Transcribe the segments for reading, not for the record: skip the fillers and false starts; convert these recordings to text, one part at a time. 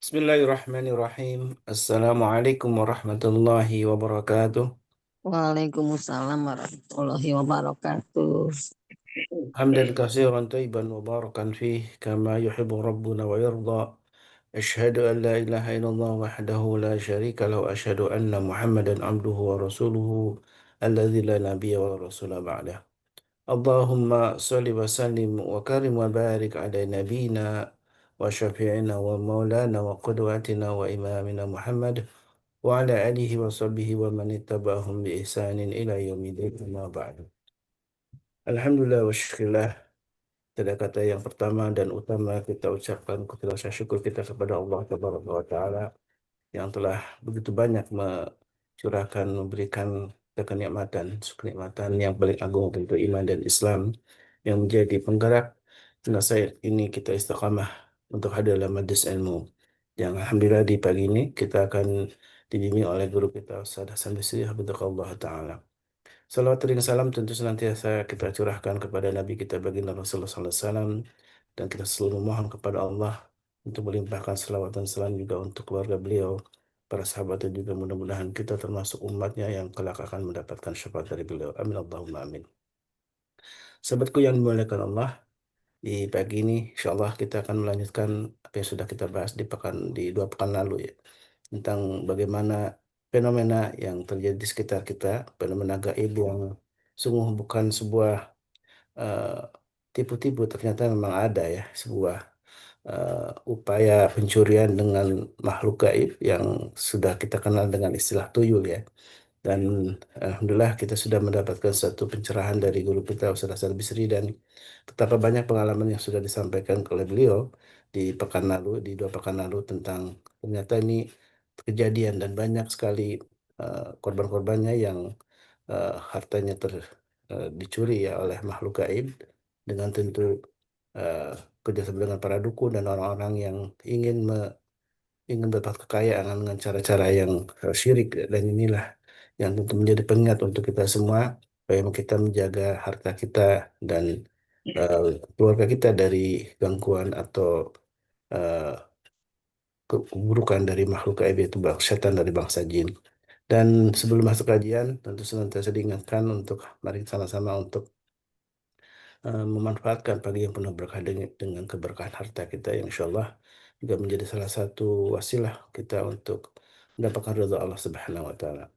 Bismillahirrahmanirrahim. Assalamualaikum warahmatullahi wabarakatuh. Waalaikumsalam warahmatullahi wabarakatuh. Hamdan katsiran tayyiban mubarakan fih kama yuhibbu rabbuna wa yarda. Asyhadu an la ilaha illallah wahdahu la syarika lahu wa asyhadu anna Muhammadan abduhu wa rasuluhu alladzi la nabiyya wa la rasula ba'dah. Allahumma shalli wa sallim wa karim wa barik ala nabiyyina wa syafi'ina wa maulana wa qudwatina wa imamina Muhammad wa ala alihi wa sahbihi wa man ittaba'ahum bi ihsanin ila yaumil amma ba'du. Alhamdulillah wa syukurillah. Tidak kata yang pertama dan utama kita ucapkan rasa syukur kita kepada Allah Tabaraka wa Ta'ala yang telah begitu banyak memberikan kita kenikmatan yang paling agung tentu iman dan Islam yang menjadi penggerak nasihat ini kita istiqamah untuk hadir dalam majlis ilmu. Yang alhamdulillah di pagi ini kita akan dibimbing oleh guru kita Ustaz Hasan Bisri Hafizahullah Ta'ala. Salawat dan salam tentu senantiasa kita curahkan kepada Nabi kita baginda Rasulullah SAW, dan kita selalu memohon kepada Allah untuk melimpahkan salawat dan salam juga untuk keluarga beliau, para sahabat, dan juga mudah-mudahan kita termasuk umatnya yang kelak akan mendapatkan syafaat dari beliau. Amin Allahumma amin. Sahabatku yang dimuliakan Allah, di pagi ini insya Allah kita akan melanjutkan apa yang sudah kita bahas di 2 pekan lalu ya, tentang bagaimana fenomena yang terjadi di sekitar kita, fenomena gaib yang sungguh bukan sebuah eh, tipu-tipu, ternyata memang ada ya sebuah upaya pencurian dengan makhluk gaib yang sudah kita kenal dengan istilah tuyul ya. Dan alhamdulillah kita sudah mendapatkan satu pencerahan dari guru kita Ustaz Hasan Bisri, dan betapa banyak pengalaman yang sudah disampaikan oleh beliau di 2 pekan lalu tentang ternyata ini kejadian dan banyak sekali korban-korbannya yang hartanya dicuri ya oleh makhluk gaib dengan tentu eh, kerjasama dengan para dukun dan orang-orang yang ingin dapat kekayaan dengan cara-cara yang syirik, dan inilah yang tentu menjadi pengingat untuk kita semua supaya kita menjaga harta kita dan eh, keluarga kita dari gangguan atau eh, keburukan dari makhluk gaib, yaitu setan dari bangsa jin. Dan sebelum masuk kajian, tentu senantiasa diingatkan untuk mari sama-sama untuk memanfaatkan pagi yang penuh berkah dengan keberkahan harta kita yang insya Allah juga menjadi salah satu wasilah kita untuk mendapatkan ridha Allah Subhanahu wa taala.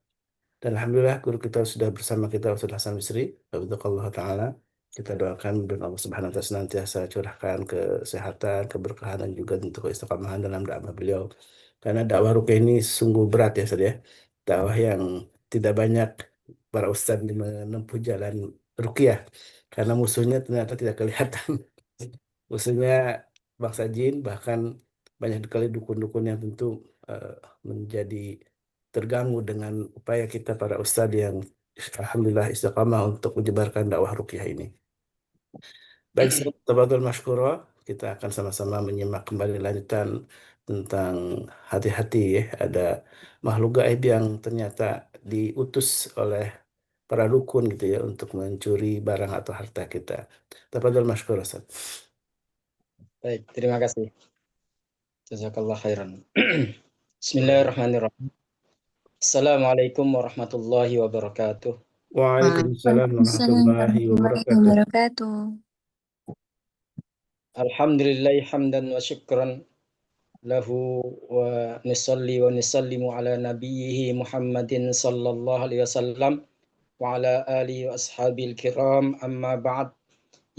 Dan alhamdulillah guru kita sudah bersama kita Ustaz Hasan Bisri, Allah taala. Kita doakan dan Allah Subhanahu wa taala senantiasa curahkan kesehatan, keberkahan, dan juga untuk keistiqomahan dalam dakwah beliau. Karena dakwah ruqyah ini sungguh berat ya Ustaz ya. Dakwah yang tidak banyak para ustadz menempuh jalan ruqyah karena musuhnya ternyata tidak kelihatan. Musuhnya bangsa jin, bahkan banyak sekali dukun-dukun yang tentu eh, menjadi terganggu dengan upaya kita para ustadz yang alhamdulillah istiqamah untuk menyebarkan dakwah ruqyah ini. Baik, tabadul masykuro, kita akan sama-sama menyimak kembali lanjutan tentang hati-hati ya. Ada makhluk gaib yang ternyata diutus oleh para dukun gitu ya untuk mencuri barang atau harta kita. Tabadul masykuro, Ustaz. Baik, terima kasih. Jazakallah khairan. Baik. Bismillahirrahmanirrahim. Assalamualaikum warahmatullahi wabarakatuh. Waalaikumsalam Waalaikumsalam warahmatullahi warahmatullahi wabarakatuh. wabarakatuh. Alhamdulillahi hamdan wa syukran lahu wa nisalli wa nisallimu ala nabiyhi Muhammadin sallallahu alaihi wasallam wa ala alihi wa ashabil kiram amma ba'd.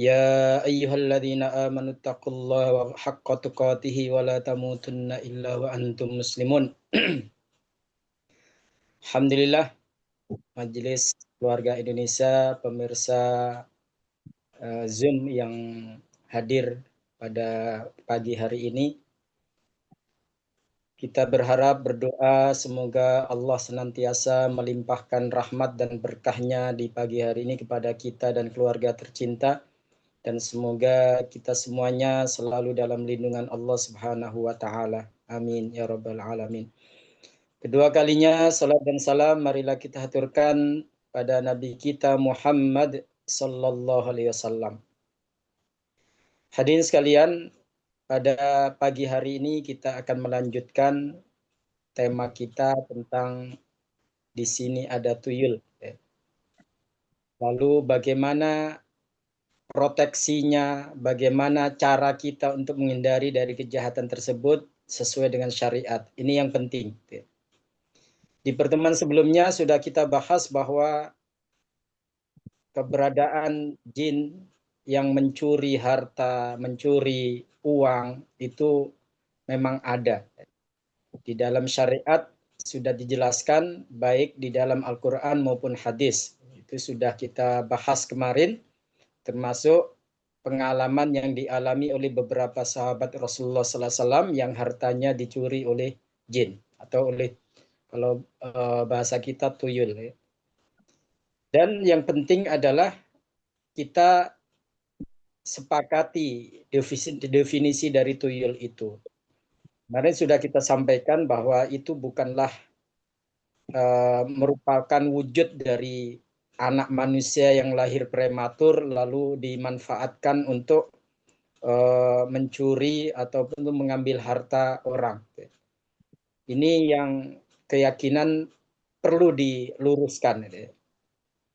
Ya ayyuhalladzina amanu taqullaha haqqa tuqatih wa la tamutunna illa wa antum muslimun. Alhamdulillah, Majelis Keluarga Indonesia, pemirsa Zoom yang hadir pada pagi hari ini. Kita berharap, berdoa semoga Allah senantiasa melimpahkan rahmat dan berkahnya di pagi hari ini kepada kita dan keluarga tercinta. Dan semoga kita semuanya selalu dalam lindungan Allah Subhanahu wa Ta'ala. Amin ya Rabbal 'Alamin. Kedua kalinya, salat dan salam marilah kita haturkan pada Nabi kita Muhammad sallallahu alaihi wasallam. Hadirin sekalian, pada pagi hari ini kita akan melanjutkan tema kita tentang di sini ada tuyul. Lalu bagaimana proteksinya, bagaimana cara kita untuk menghindari dari kejahatan tersebut sesuai dengan syariat. Ini yang penting. Di pertemuan sebelumnya sudah kita bahas bahwa keberadaan jin yang mencuri harta, mencuri uang itu memang ada. Di dalam syariat sudah dijelaskan baik di dalam Al-Quran maupun hadis. Itu sudah kita bahas kemarin, termasuk pengalaman yang dialami oleh beberapa sahabat Rasulullah SAW yang hartanya dicuri oleh jin atau oleh, kalau bahasa kita, tuyul. Dan yang penting adalah kita sepakati definisi dari tuyul itu. Kemarin sudah kita sampaikan bahwa itu bukanlah merupakan wujud dari anak manusia yang lahir prematur lalu dimanfaatkan untuk mencuri ataupun untuk mengambil harta orang. Ini yang keyakinan perlu diluruskan.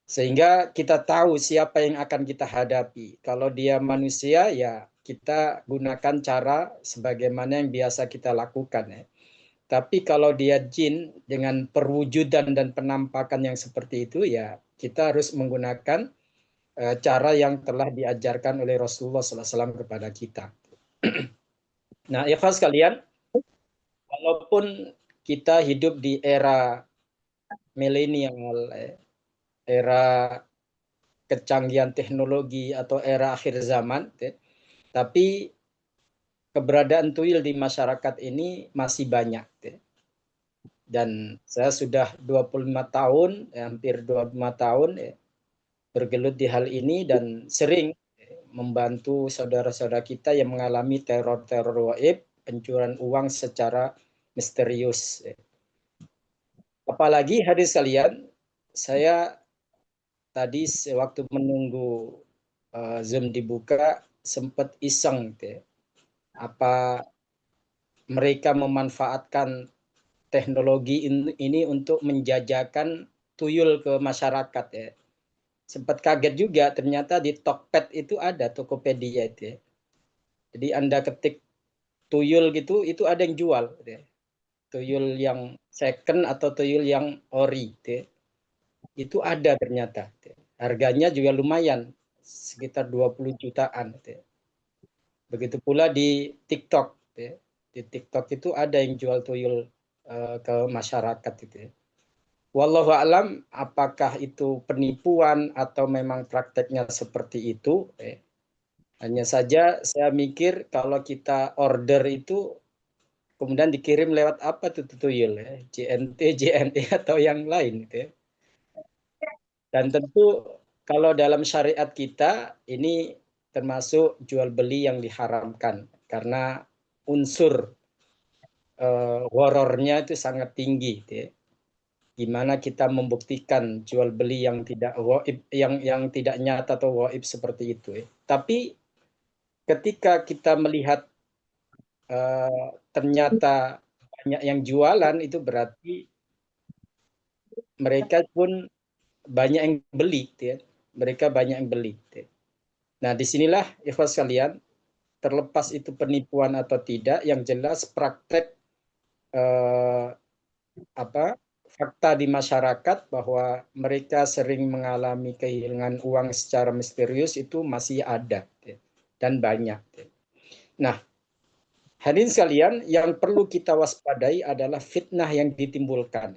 Sehingga kita tahu siapa yang akan kita hadapi. Kalau dia manusia, ya kita gunakan cara sebagaimana yang biasa kita lakukan. Tapi kalau dia jin dengan perwujudan dan penampakan yang seperti itu, ya kita harus menggunakan cara yang telah diajarkan oleh Rasulullah SAW kepada kita. Nah, ikhlas sekalian, walaupun kita hidup di era milenial, era kecanggihan teknologi atau era akhir zaman, tapi keberadaan tuyul di masyarakat ini masih banyak. Dan saya sudah 25 tahun, hampir 25 tahun bergelut di hal ini dan sering membantu saudara-saudara kita yang mengalami teror-teror gaib, pencurian uang secara misterius. Apalagi hadis kalian, saya tadi sewaktu menunggu Zoom dibuka sempat iseng apa mereka memanfaatkan teknologi ini untuk menjajakan tuyul ke masyarakat ya. Sempat kaget juga ternyata di Tokped itu ada Tokopedia itu ya. Jadi Anda ketik tuyul gitu, itu ada yang jual gitu ya. Tuyul yang second atau tuyul yang ori gitu ya. Itu ada ternyata. Gitu ya. Harganya juga lumayan, sekitar 20 jutaan gitu ya. Begitu pula di TikTok gitu ya. Di TikTok itu ada yang jual tuyul ke masyarakat gitu ya. Wallahu alam apakah itu penipuan atau memang prakteknya seperti itu. Hanya saja saya mikir kalau kita order itu kemudian dikirim lewat apa tuh tuyul ya, JNT, JNE atau yang lain gitu ya. Dan tentu kalau dalam syariat kita ini termasuk jual beli yang diharamkan karena unsur horornya itu sangat tinggi gitu ya. Gimana kita membuktikan jual beli yang tidak gaib, yang tidak nyata atau gaib seperti itu ya. Tapi ketika kita melihat ternyata banyak yang jualan, itu berarti mereka pun banyak yang beli ya. Mereka banyak yang beli ya. Nah, disinilah ikhwas sekalian, terlepas itu penipuan atau tidak, yang jelas praktek fakta di masyarakat bahwa mereka sering mengalami kehilangan uang secara misterius itu masih ada dan banyak. Nah, hadirin sekalian, yang perlu kita waspadai adalah fitnah yang ditimbulkan.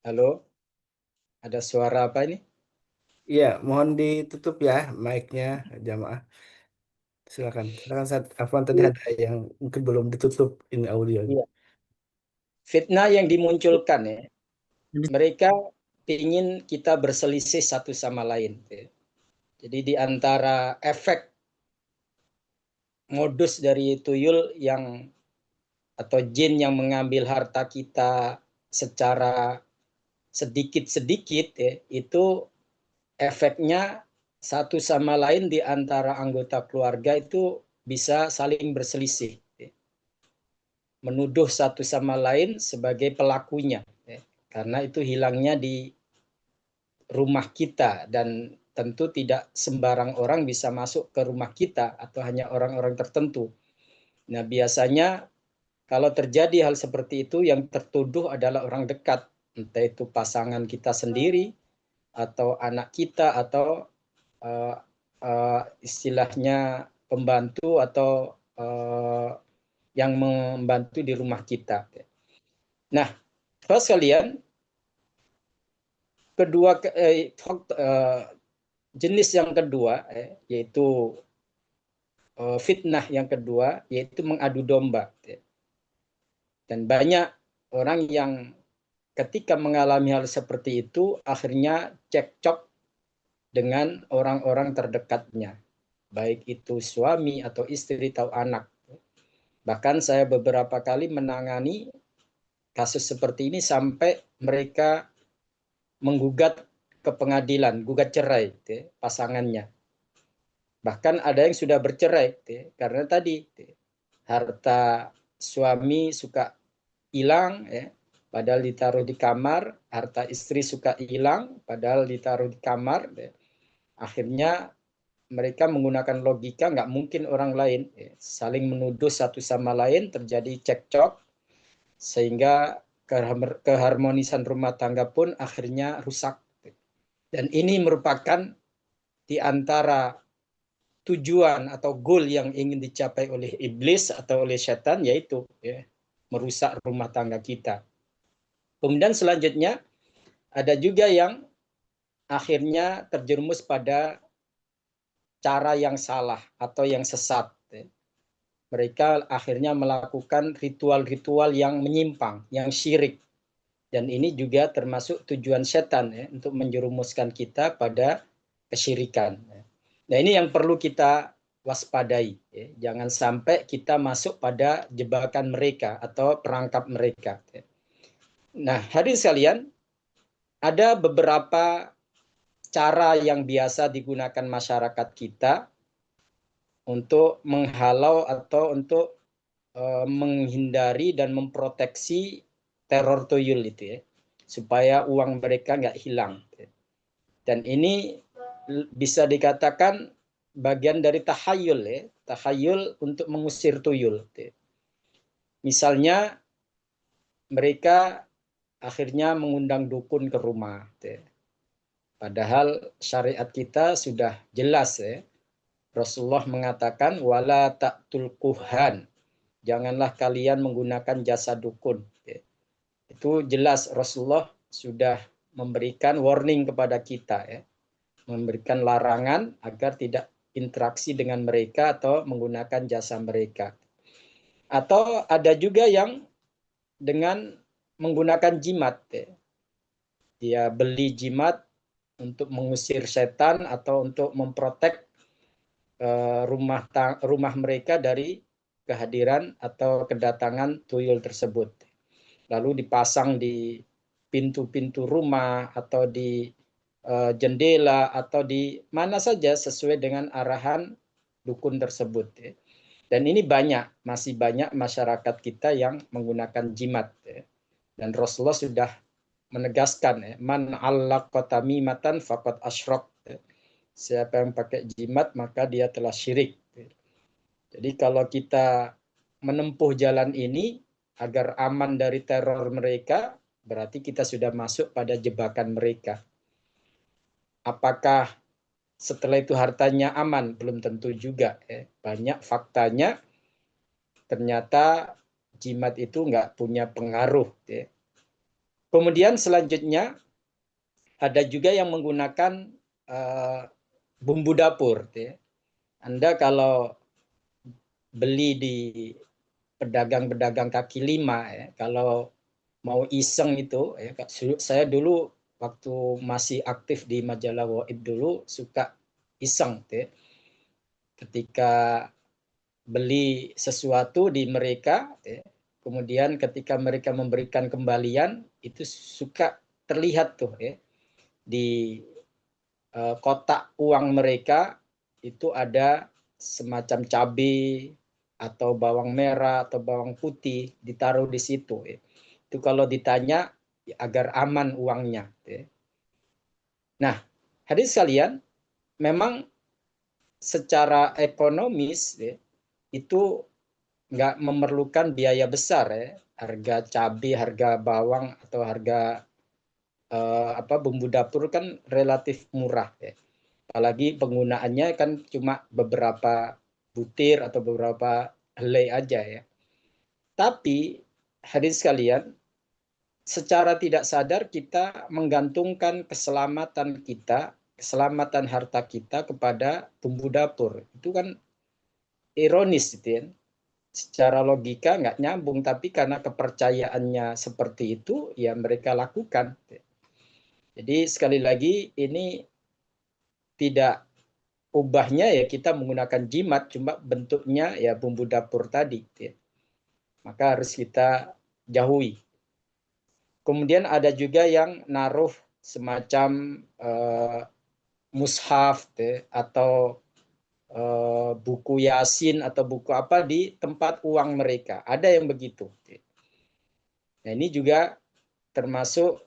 Halo, ada suara apa ini? Iya, mohon ditutup ya mic-nya jamaah. Silakan. Silakan saat Afwan tadi ada yang mungkin belum ditutup ini audio. Iya. Fitnah yang dimunculkan ya, mereka ingin kita berselisih satu sama lain. Jadi di antara efek modus dari tuyul yang atau jin yang mengambil harta kita secara sedikit-sedikit ya, itu efeknya satu sama lain di antara anggota keluarga itu bisa saling berselisih, menuduh satu sama lain sebagai pelakunya, karena itu hilangnya di rumah kita, dan tentu tidak sembarang orang bisa masuk ke rumah kita atau hanya orang-orang tertentu. Nah, biasanya kalau terjadi hal seperti itu, yang tertuduh adalah orang dekat, entah itu pasangan kita sendiri atau anak kita atau istilahnya pembantu atau yang membantu di rumah kita. Nah, Bapak sekalian, jenis yang kedua, yaitu fitnah yang kedua, yaitu mengadu domba. Dan banyak orang yang ketika mengalami hal seperti itu akhirnya cekcok dengan orang-orang terdekatnya, baik itu suami atau istri atau anak. Bahkan saya beberapa kali menangani kasus seperti ini sampai mereka menggugat ke pengadilan, gugat cerai pasangannya. Bahkan ada yang sudah bercerai karena tadi harta suami suka hilang, padahal ditaruh di kamar, harta istri suka hilang padahal ditaruh di kamar. Akhirnya mereka menggunakan logika, nggak mungkin orang lain, saling menuduh satu sama lain, terjadi cekcok sehingga keharmonisan rumah tangga pun akhirnya rusak. Dan ini merupakan di antara tujuan atau goal yang ingin dicapai oleh iblis atau oleh setan, yaitu merusak rumah tangga kita. Kemudian selanjutnya ada juga yang akhirnya terjerumus pada cara yang salah atau yang sesat. Mereka akhirnya melakukan ritual-ritual yang menyimpang, yang syirik. Dan ini juga termasuk tujuan setan untuk menjerumuskan kita pada kesyirikan. Nah, ini yang perlu kita waspadai. Jangan sampai kita masuk pada jebakan mereka atau perangkap mereka. Nah, hadirin sekalian, ada beberapa cara yang biasa digunakan masyarakat kita untuk menghalau atau untuk menghindari dan memproteksi teror tuyul itu, supaya uang mereka nggak hilang. Dan ini bisa dikatakan bagian dari tahayul, tahayul untuk mengusir tuyul. Misalnya mereka akhirnya mengundang dukun ke rumah, padahal syariat kita sudah jelas, Rasulullah mengatakan wala ta'tul kuhan, janganlah kalian menggunakan jasa dukun. Itu jelas Rasulullah sudah memberikan warning kepada kita, memberikan larangan agar tidak interaksi dengan mereka atau menggunakan jasa mereka. Atau ada juga yang dengan menggunakan jimat, dia beli jimat untuk mengusir setan atau untuk memprotek rumah mereka dari kehadiran atau kedatangan tuyul tersebut. Lalu dipasang di pintu-pintu rumah atau di jendela atau di mana saja sesuai dengan arahan dukun tersebut. Dan ini masih banyak masyarakat kita yang menggunakan jimat. Dan Rasulullah sudah menegaskan, man allaqa tamimatan faqad asyrak. Siapa yang pakai jimat maka dia telah syirik. Jadi kalau kita menempuh jalan ini agar aman dari teror mereka, berarti kita sudah masuk pada jebakan mereka. Apakah setelah itu hartanya aman? Belum tentu juga. Banyak faktanya ternyata jimat itu nggak punya pengaruh. Kemudian selanjutnya ada juga yang menggunakan bumbu dapur. Anda kalau beli di pedagang-pedagang kaki lima, kalau mau iseng itu, saya dulu waktu masih aktif di majalah Waib dulu suka iseng, ketika beli sesuatu di mereka, kemudian ketika mereka memberikan kembalian itu suka terlihat tuh di kotak uang mereka itu ada semacam cabai atau bawang merah atau bawang putih ditaruh di situ. Itu kalau ditanya agar aman uangnya. Nah, hadirin sekalian, memang secara ekonomis itu nggak memerlukan biaya besar harga cabai, harga bawang atau harga bumbu dapur kan relatif murah apalagi penggunaannya kan cuma beberapa butir atau beberapa helai aja ya. Tapi hadirin sekalian, secara tidak sadar kita menggantungkan keselamatan kita, keselamatan harta kita kepada bumbu dapur. Itu kan ironis gitu ya. Secara logika nggak nyambung, tapi karena kepercayaannya seperti itu, ya mereka lakukan. Jadi sekali lagi ini tidak ubahnya ya kita menggunakan jimat, cuma bentuknya ya bumbu dapur tadi. Maka harus kita jauhi. Kemudian ada juga yang naruh semacam mushaf atau buku Yasin atau buku apa di tempat uang mereka. Ada yang begitu. Nah, ini juga termasuk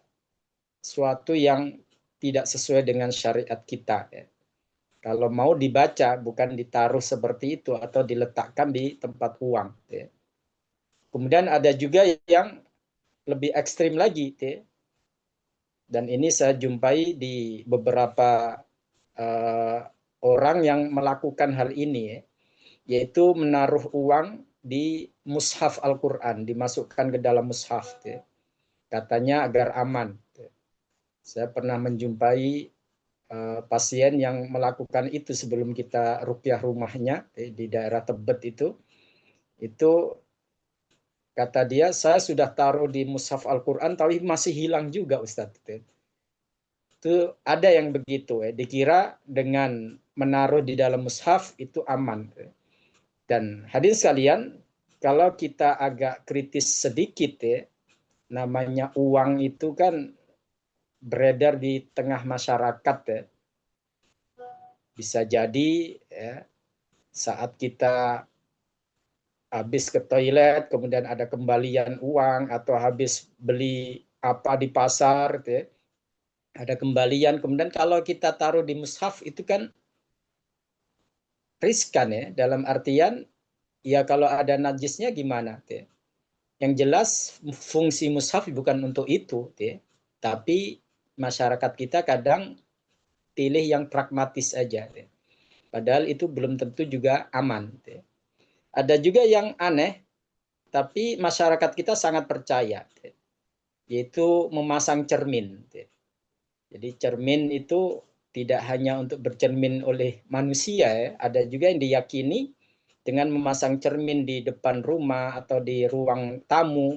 suatu yang tidak sesuai dengan syariat kita. Kalau mau dibaca, bukan ditaruh seperti itu atau diletakkan di tempat uang. Kemudian ada juga yang lebih ekstrim lagi. Dan ini saya jumpai di beberapa orang yang melakukan hal ini, yaitu menaruh uang di mushaf Al-Quran, dimasukkan ke dalam mushaf. Katanya agar aman. Saya pernah menjumpai pasien yang melakukan itu sebelum kita ruqyah rumahnya di daerah Tebet itu kata dia, saya sudah taruh di mushaf Al-Quran tapi masih hilang juga Ustadz. Itu ada yang begitu dikira dengan menaruh di dalam mushaf itu aman. Dan hadirin sekalian, kalau kita agak kritis sedikit namanya uang itu kan beredar di tengah masyarakat Bisa jadi saat kita habis ke toilet, kemudian ada kembalian uang atau habis beli apa di pasar, ada kembalian. Kemudian kalau kita taruh di mushaf itu kan riskan dalam artian ya kalau ada najisnya gimana? Yang jelas fungsi mushaf bukan untuk itu, tapi masyarakat kita kadang pilih yang pragmatis aja. Padahal itu belum tentu juga aman. Ada juga yang aneh, tapi masyarakat kita sangat percaya, yaitu memasang cermin. Jadi cermin itu tidak hanya untuk bercermin oleh manusia, ada juga yang diyakini dengan memasang cermin di depan rumah atau di ruang tamu.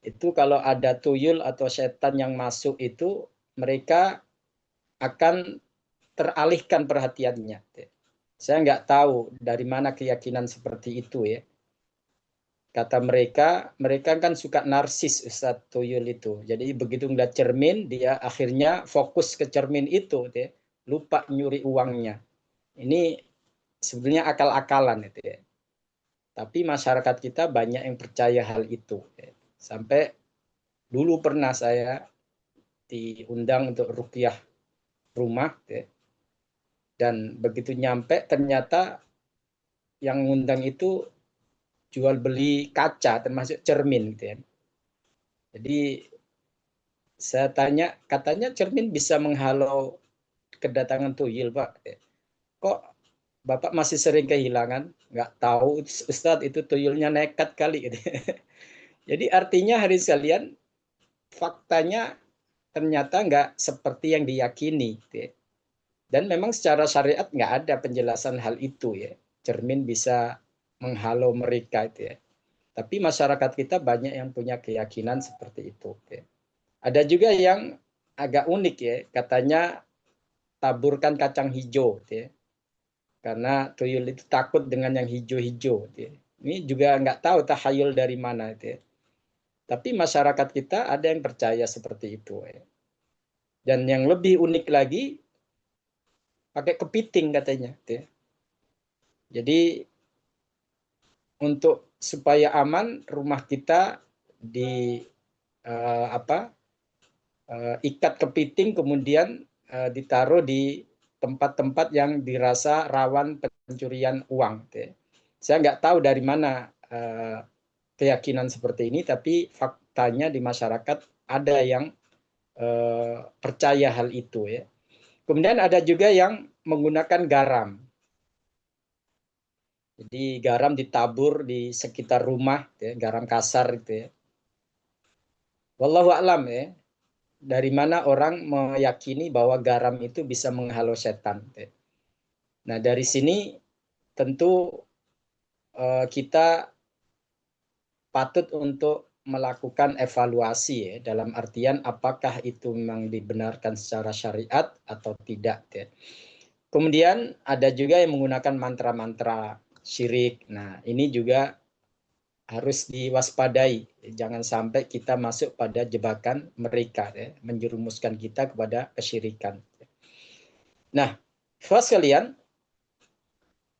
Itu kalau ada tuyul atau setan yang masuk itu, mereka akan teralihkan perhatiannya. Saya nggak tahu dari mana keyakinan seperti itu Kata mereka kan suka narsis Ustadz Tuyul itu. Jadi begitu ngeliat cermin, dia akhirnya fokus ke cermin itu, lupa nyuri uangnya. Ini sebenarnya akal-akalan Tapi masyarakat kita banyak yang percaya hal itu. Sampai dulu pernah saya diundang untuk ruqyah rumah, dan begitu nyampe ternyata yang ngundang itu jual beli kaca termasuk cermin Jadi saya tanya, katanya cermin bisa menghalau kedatangan tuyul Pak. Kok Bapak masih sering kehilangan? Nggak tahu Ustadz, itu tuyulnya nekat kali Jadi artinya hari sekalian faktanya ternyata nggak seperti yang diyakini Dan memang secara syariat nggak ada penjelasan hal itu Cermin bisa menghalau mereka Tapi masyarakat kita banyak yang punya keyakinan seperti itu. Ada juga yang agak unik katanya taburkan kacang hijau karena tuyul itu takut dengan yang hijau-hijau. Ini juga nggak tahu tahayul dari mana Tapi masyarakat kita ada yang percaya seperti itu. Dan yang lebih unik lagi, pakai kepiting katanya. Jadi untuk supaya aman rumah kita di ikat kepiting kemudian ditaruh di tempat-tempat yang dirasa rawan pencurian uang. Saya nggak tahu dari mana keyakinan seperti ini, tapi faktanya di masyarakat ada yang percaya hal itu ya. Kemudian ada juga yang menggunakan garam. Jadi garam ditabur di sekitar rumah, ya, garam kasar itu ya. Wallahu a'lam ya. Dari mana orang meyakini bahwa garam itu bisa menghalau setan. Ya. Nah dari sini tentu kita patut untuk melakukan evaluasi ya, dalam artian apakah itu memang dibenarkan secara syariat atau tidak. Ya. Kemudian ada juga yang menggunakan mantra-mantra syirik. Nah ini juga harus diwaspadai. Jangan sampai kita masuk pada jebakan mereka, ya, menjerumuskan kita kepada kesyirikan. Nah, sekalian,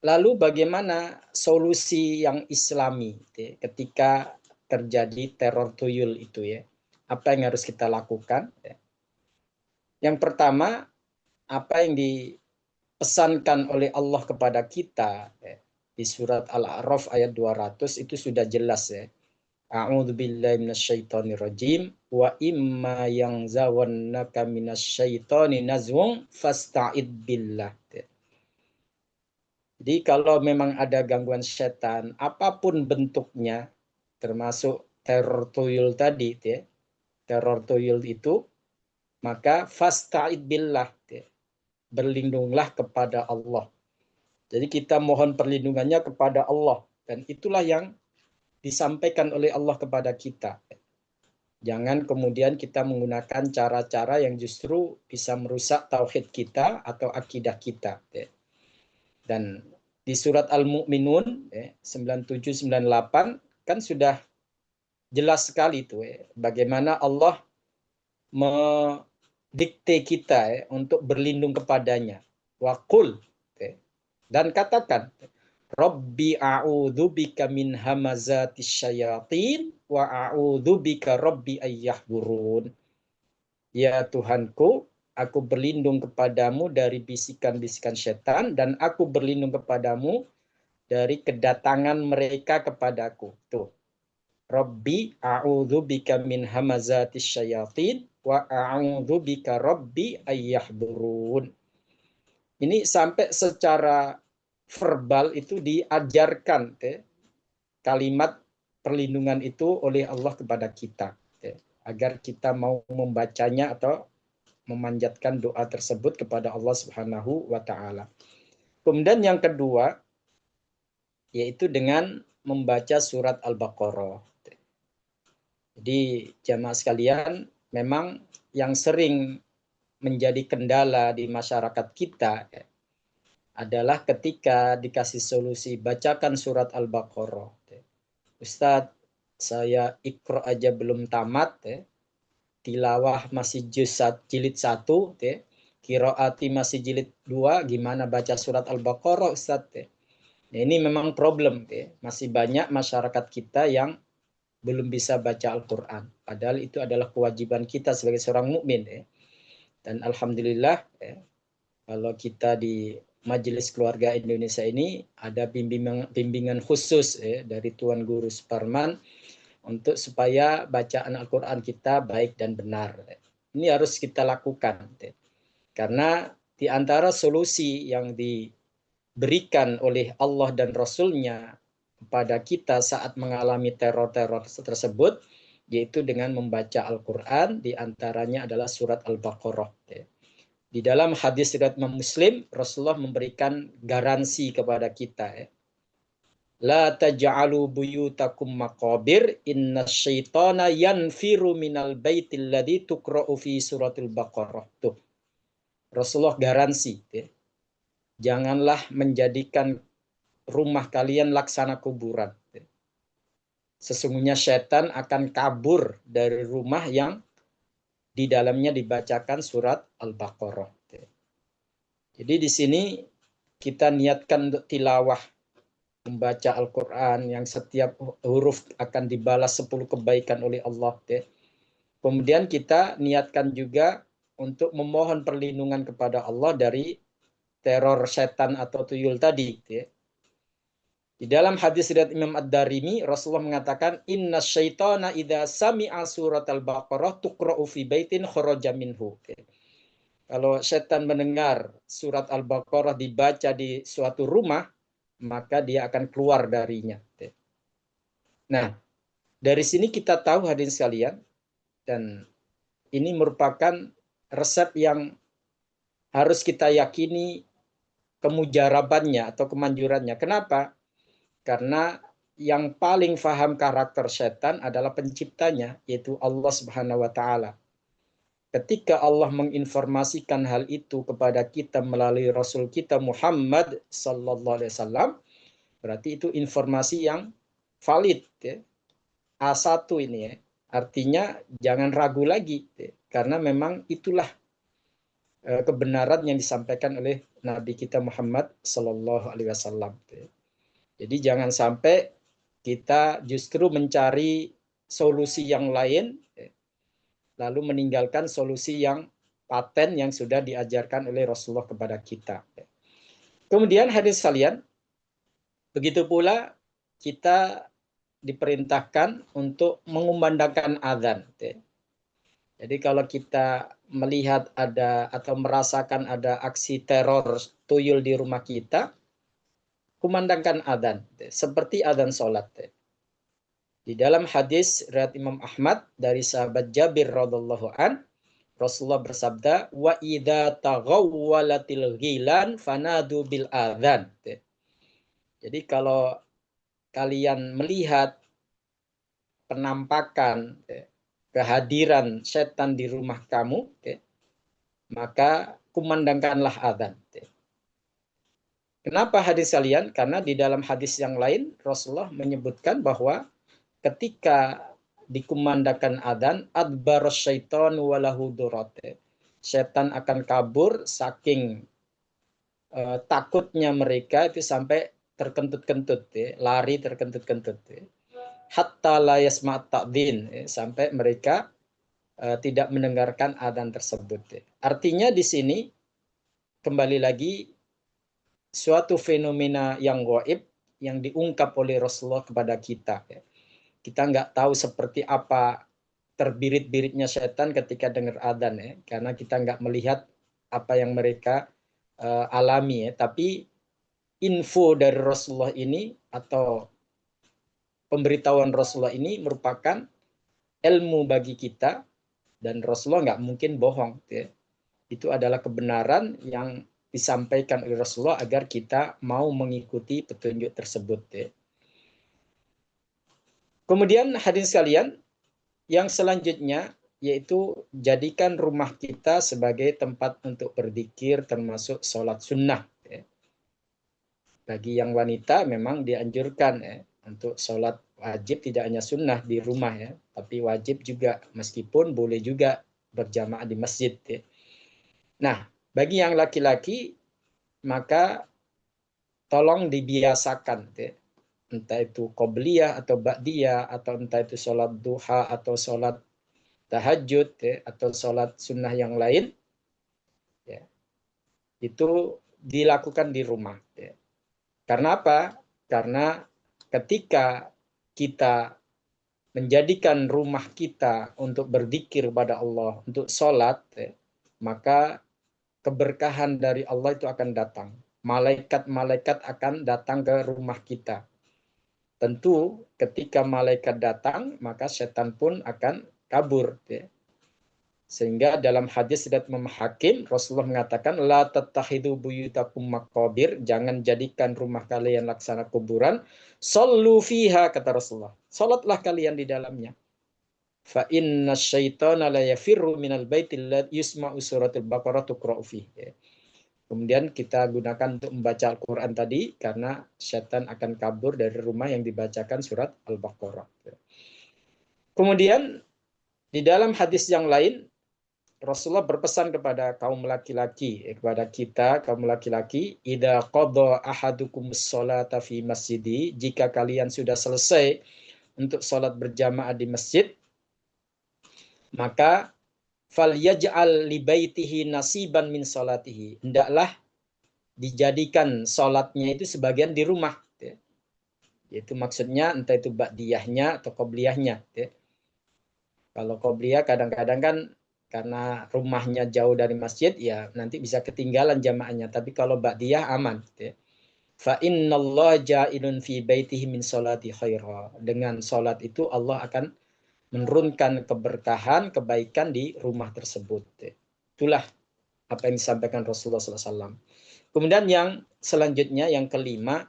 lalu bagaimana solusi yang islami ya, ketika terjadi teror tuyul itu ya? Apa yang harus kita lakukan? Ya? Yang pertama, apa yang dipesankan oleh Allah kepada kita ya, di surat Al-A'raf ayat 200 itu sudah jelas ya. A'udzu billahi minasyaitonir rajim wa imma yangzawannaka minasyaitoni nazwun fasta'id billah. Jadi kalau memang ada gangguan setan apapun bentuknya termasuk teror tuyul tadi ya. Teror tuyul itu maka fasta'id billah ya. Berlindunglah kepada Allah. Jadi kita mohon perlindungannya kepada Allah dan itulah yang disampaikan oleh Allah kepada kita. Jangan kemudian kita menggunakan cara-cara yang justru bisa merusak tauhid kita atau akidah kita. Dan di surat Al-Mu'minun 97-98 kan sudah jelas sekali itu bagaimana Allah mendikte kita untuk berlindung kepadanya. Wa qul dan katakan Rabbi a'udzubika min hamazatis syayatin wa a'udzubika rabbi ayyahburun. Ya Tuhanku, aku berlindung kepadamu dari bisikan-bisikan setan dan aku berlindung kepadamu dari kedatangan mereka kepadaku. Tuh. Rabbi a'udzubika min hamazatis syayatin wa a'udzubika rabbi ayyahburun. Ini sampai secara verbal itu diajarkan kalimat perlindungan itu oleh Allah kepada kita agar kita mau membacanya atau memanjatkan doa tersebut kepada Allah Subhanahu wa taala. Kemudian yang kedua yaitu dengan membaca surat Al-Baqarah. Jadi jamaah sekalian, memang yang sering menjadi kendala di masyarakat kita adalah ketika dikasih solusi bacakan surat Al-Baqarah. Ustadz, saya ikro aja belum tamat, tilawah masih jilid 1, kiroati masih jilid 2, gimana baca surat Al-Baqarah Ustadz? Nah, ini memang problem, masih banyak masyarakat kita yang belum bisa baca Al-Quran. Padahal itu adalah kewajiban kita sebagai seorang mukmin. Dan alhamdulillah, kalau kita di Majelis Keluarga Indonesia ini ada bimbingan khusus dari Tuan Guru Suparman untuk supaya bacaan Al-Quran kita baik dan benar. Ini harus kita lakukan. Karena di antara solusi yang diberikan oleh Allah dan Rasul-Nya kepada kita saat mengalami teror-teror tersebut, yaitu dengan membaca Al-Quran, di antaranya adalah surat Al-Baqarah. Di dalam hadis riwayat Imam Muslim, Rasulullah memberikan garansi kepada kita. La taj'alu buyutakum maqabir inna syaitana yanfiru minal baitil ladzi tuqra'u fi suratul Baqarah. Tuh. Rasulullah garansi. Janganlah menjadikan rumah kalian laksana kuburan. Sesungguhnya setan akan kabur dari rumah yang di dalamnya dibacakan surat Al-Baqarah. Jadi di sini kita niatkan untuk tilawah, membaca Al-Quran yang setiap huruf akan dibalas 10 kebaikan oleh Allah. Kemudian kita niatkan juga untuk memohon perlindungan kepada Allah dari teror setan atau tuyul tadi. Di dalam hadis riwayat Imam Ad-Darimi, Rasulullah mengatakan, Inna syaitana idha sami'a surat al-Baqarah tuqra'u fi baitin kharaja minhu. Kalau setan mendengar surat Al-Baqarah dibaca di suatu rumah, maka dia akan keluar darinya. Nah, dari sini kita tahu hadirin sekalian, dan ini merupakan resep yang harus kita yakini kemujarabannya atau kemanjurannya. Kenapa? Karena yang paling paham karakter setan adalah penciptanya, yaitu Allah Subhanahu wa Ta'ala. Ketika Allah menginformasikan hal itu kepada kita melalui Rasul kita Muhammad Sallallahu Alaihi Wasallam, berarti itu informasi yang valid. A1 ini ya. Artinya jangan ragu lagi, karena memang itulah kebenaran yang disampaikan oleh Nabi kita Muhammad Sallallahu Alaihi Wasallam. Jadi jangan sampai kita justru mencari solusi yang lain, lalu meninggalkan solusi yang paten yang sudah diajarkan oleh Rasulullah kepada kita. Kemudian hadirin sekalian, begitu pula kita diperintahkan untuk mengumandangkan azan. Jadi kalau kita melihat ada atau merasakan ada aksi teror tuyul di rumah kita, kumandangkan adzan seperti adzan sholat. Di dalam hadis riwayat Imam Ahmad dari sahabat Jabir radhiallahu an, Rasulullah bersabda, wa idza taghawwalatil ghilan fanadu bil adzan. Jadi kalau kalian melihat penampakan kehadiran setan di rumah kamu, maka kumandangkanlah adzan. Kenapa hadis kalian? Karena di dalam hadis yang lain Rasulullah menyebutkan bahwa ketika dikumandangkan adzan, adbar syaitan walahu durate. Setan akan kabur saking takutnya mereka itu sampai terkentut-kentut, lari terkentut-kentut. Hatta la yasma' ta'dhin, sampai mereka tidak mendengarkan adzan tersebut. Artinya di sini kembali lagi suatu fenomena yang gaib yang diungkap oleh Rasulullah kepada kita. Kita nggak tahu seperti apa terbirit-biritnya setan ketika dengar adzan, karena kita nggak melihat apa yang mereka alami. Tapi info dari Rasulullah ini atau pemberitahuan Rasulullah ini merupakan ilmu bagi kita, dan Rasulullah nggak mungkin bohong. Itu adalah kebenaran yang disampaikan oleh Rasulullah agar kita mau mengikuti petunjuk tersebut. Kemudian hadirin sekalian, yang selanjutnya yaitu jadikan rumah kita sebagai tempat untuk berzikir termasuk sholat sunnah. Bagi yang wanita memang dianjurkan untuk sholat wajib, tidak hanya sunnah di rumah ya, tapi wajib juga, meskipun boleh juga berjamaah di masjid. Nah, bagi yang laki-laki maka tolong dibiasakan, entah itu qobliyah atau ba'diyah, atau entah itu sholat duha atau sholat tahajud, atau sholat sunnah yang lain, itu dilakukan di rumah. Karena apa? Karena ketika kita menjadikan rumah kita untuk berzikir kepada Allah, untuk sholat, maka keberkahan dari Allah itu akan datang. Malaikat-malaikat akan datang ke rumah kita. Tentu ketika malaikat datang, maka setan pun akan kabur. Sehingga dalam hadis riwayat Imam Hakim, Rasulullah mengatakan, la tattakhidu buyutakum maqabir, jangan jadikan rumah kalian laksana kuburan. Sallu fiha, kata Rasulullah. Salatlah kalian di dalamnya. Fa inna syaitana la yafirru minal baitil yusma'u suratul Baqarah tuqra'u fihi. Kemudian kita gunakan untuk membaca Al-Quran tadi, karena setan akan kabur dari rumah yang dibacakan surat Al-Baqarah. Kemudian di dalam hadis yang lain, Rasulullah berpesan kepada kaum laki-laki, kepada kita kaum laki-laki, idza qada ahadukumus sholata fi masjidi, jika kalian sudah selesai untuk sholat berjamaah di masjid, maka falyaj'al li baitihi nasiban min sholatihi. Hendaklah dijadikan sholatnya itu sebagian di rumah. Itu maksudnya entah itu ba'diyahnya atau qobliyahnya. Kalau qobliyah kadang-kadang kan karena rumahnya jauh dari masjid, ya nanti bisa ketinggalan jamaahnya. Tapi kalau ba'diyah aman. Fa innallaha ja'ilun fi baitihi min sholati khaira. Dengan sholat itu Allah akan menurunkan keberkahan, kebaikan di rumah tersebut. Itulah apa yang disampaikan Rasulullah SAW. Kemudian yang selanjutnya, yang kelima,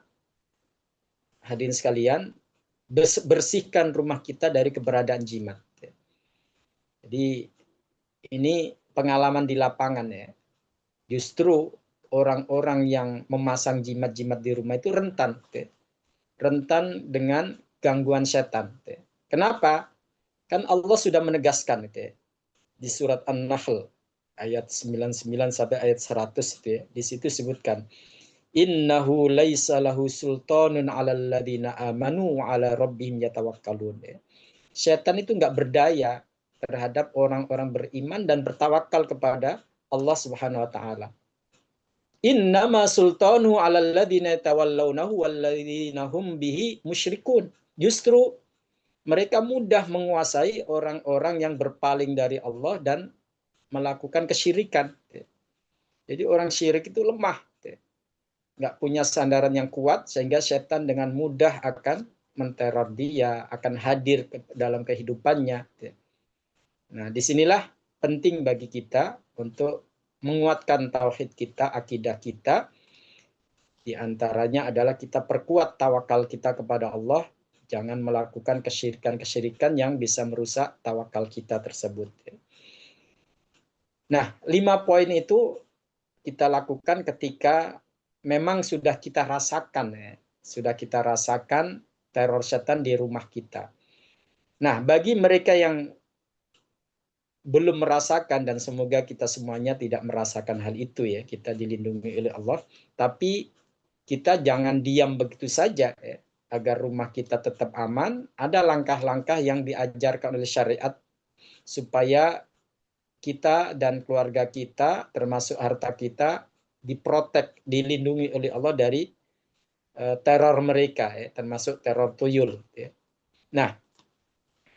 hadirin sekalian, bersihkan rumah kita dari keberadaan jimat. Jadi ini pengalaman di lapangan ya. Justru orang-orang yang memasang jimat-jimat di rumah itu rentan. Rentan dengan gangguan setan. Kenapa? Kan Allah sudah menegaskan di surat An-Nahl ayat 99 sampai ayat 100 di situ sebutkan innahu laisa lahu sultanun 'alal ladzina amanu wa 'ala rabbihim yatawakkalun. Setan itu enggak berdaya terhadap orang-orang beriman dan bertawakal kepada Allah Subhanahu wa taala. Innama sultanu 'alal ladzina tawallawnahu wal ladzina hum bihi musyrikun. Justru mereka mudah menguasai orang-orang yang berpaling dari Allah dan melakukan kesyirikan. Jadi orang syirik itu lemah, nggak punya sandaran yang kuat, sehingga setan dengan mudah akan menteror dia, akan hadir dalam kehidupannya. Nah, disinilah penting bagi kita untuk menguatkan tauhid kita, akidah kita. Di antaranya adalah kita perkuat tawakal kita kepada Allah. Jangan melakukan kesyirikan-kesyirikan yang bisa merusak tawakal kita tersebut. Nah, 5 poin itu kita lakukan ketika memang sudah kita rasakan sudah kita rasakan teror setan di rumah kita. Nah, bagi mereka yang belum merasakan, dan semoga kita semuanya tidak merasakan hal itu ya, kita dilindungi oleh Allah, tapi kita jangan diam begitu saja agar rumah kita tetap aman. Ada langkah-langkah yang diajarkan oleh syariat supaya kita dan keluarga kita, termasuk harta kita, diprotek, dilindungi oleh Allah dari teror mereka, termasuk teror tuyul. Nah,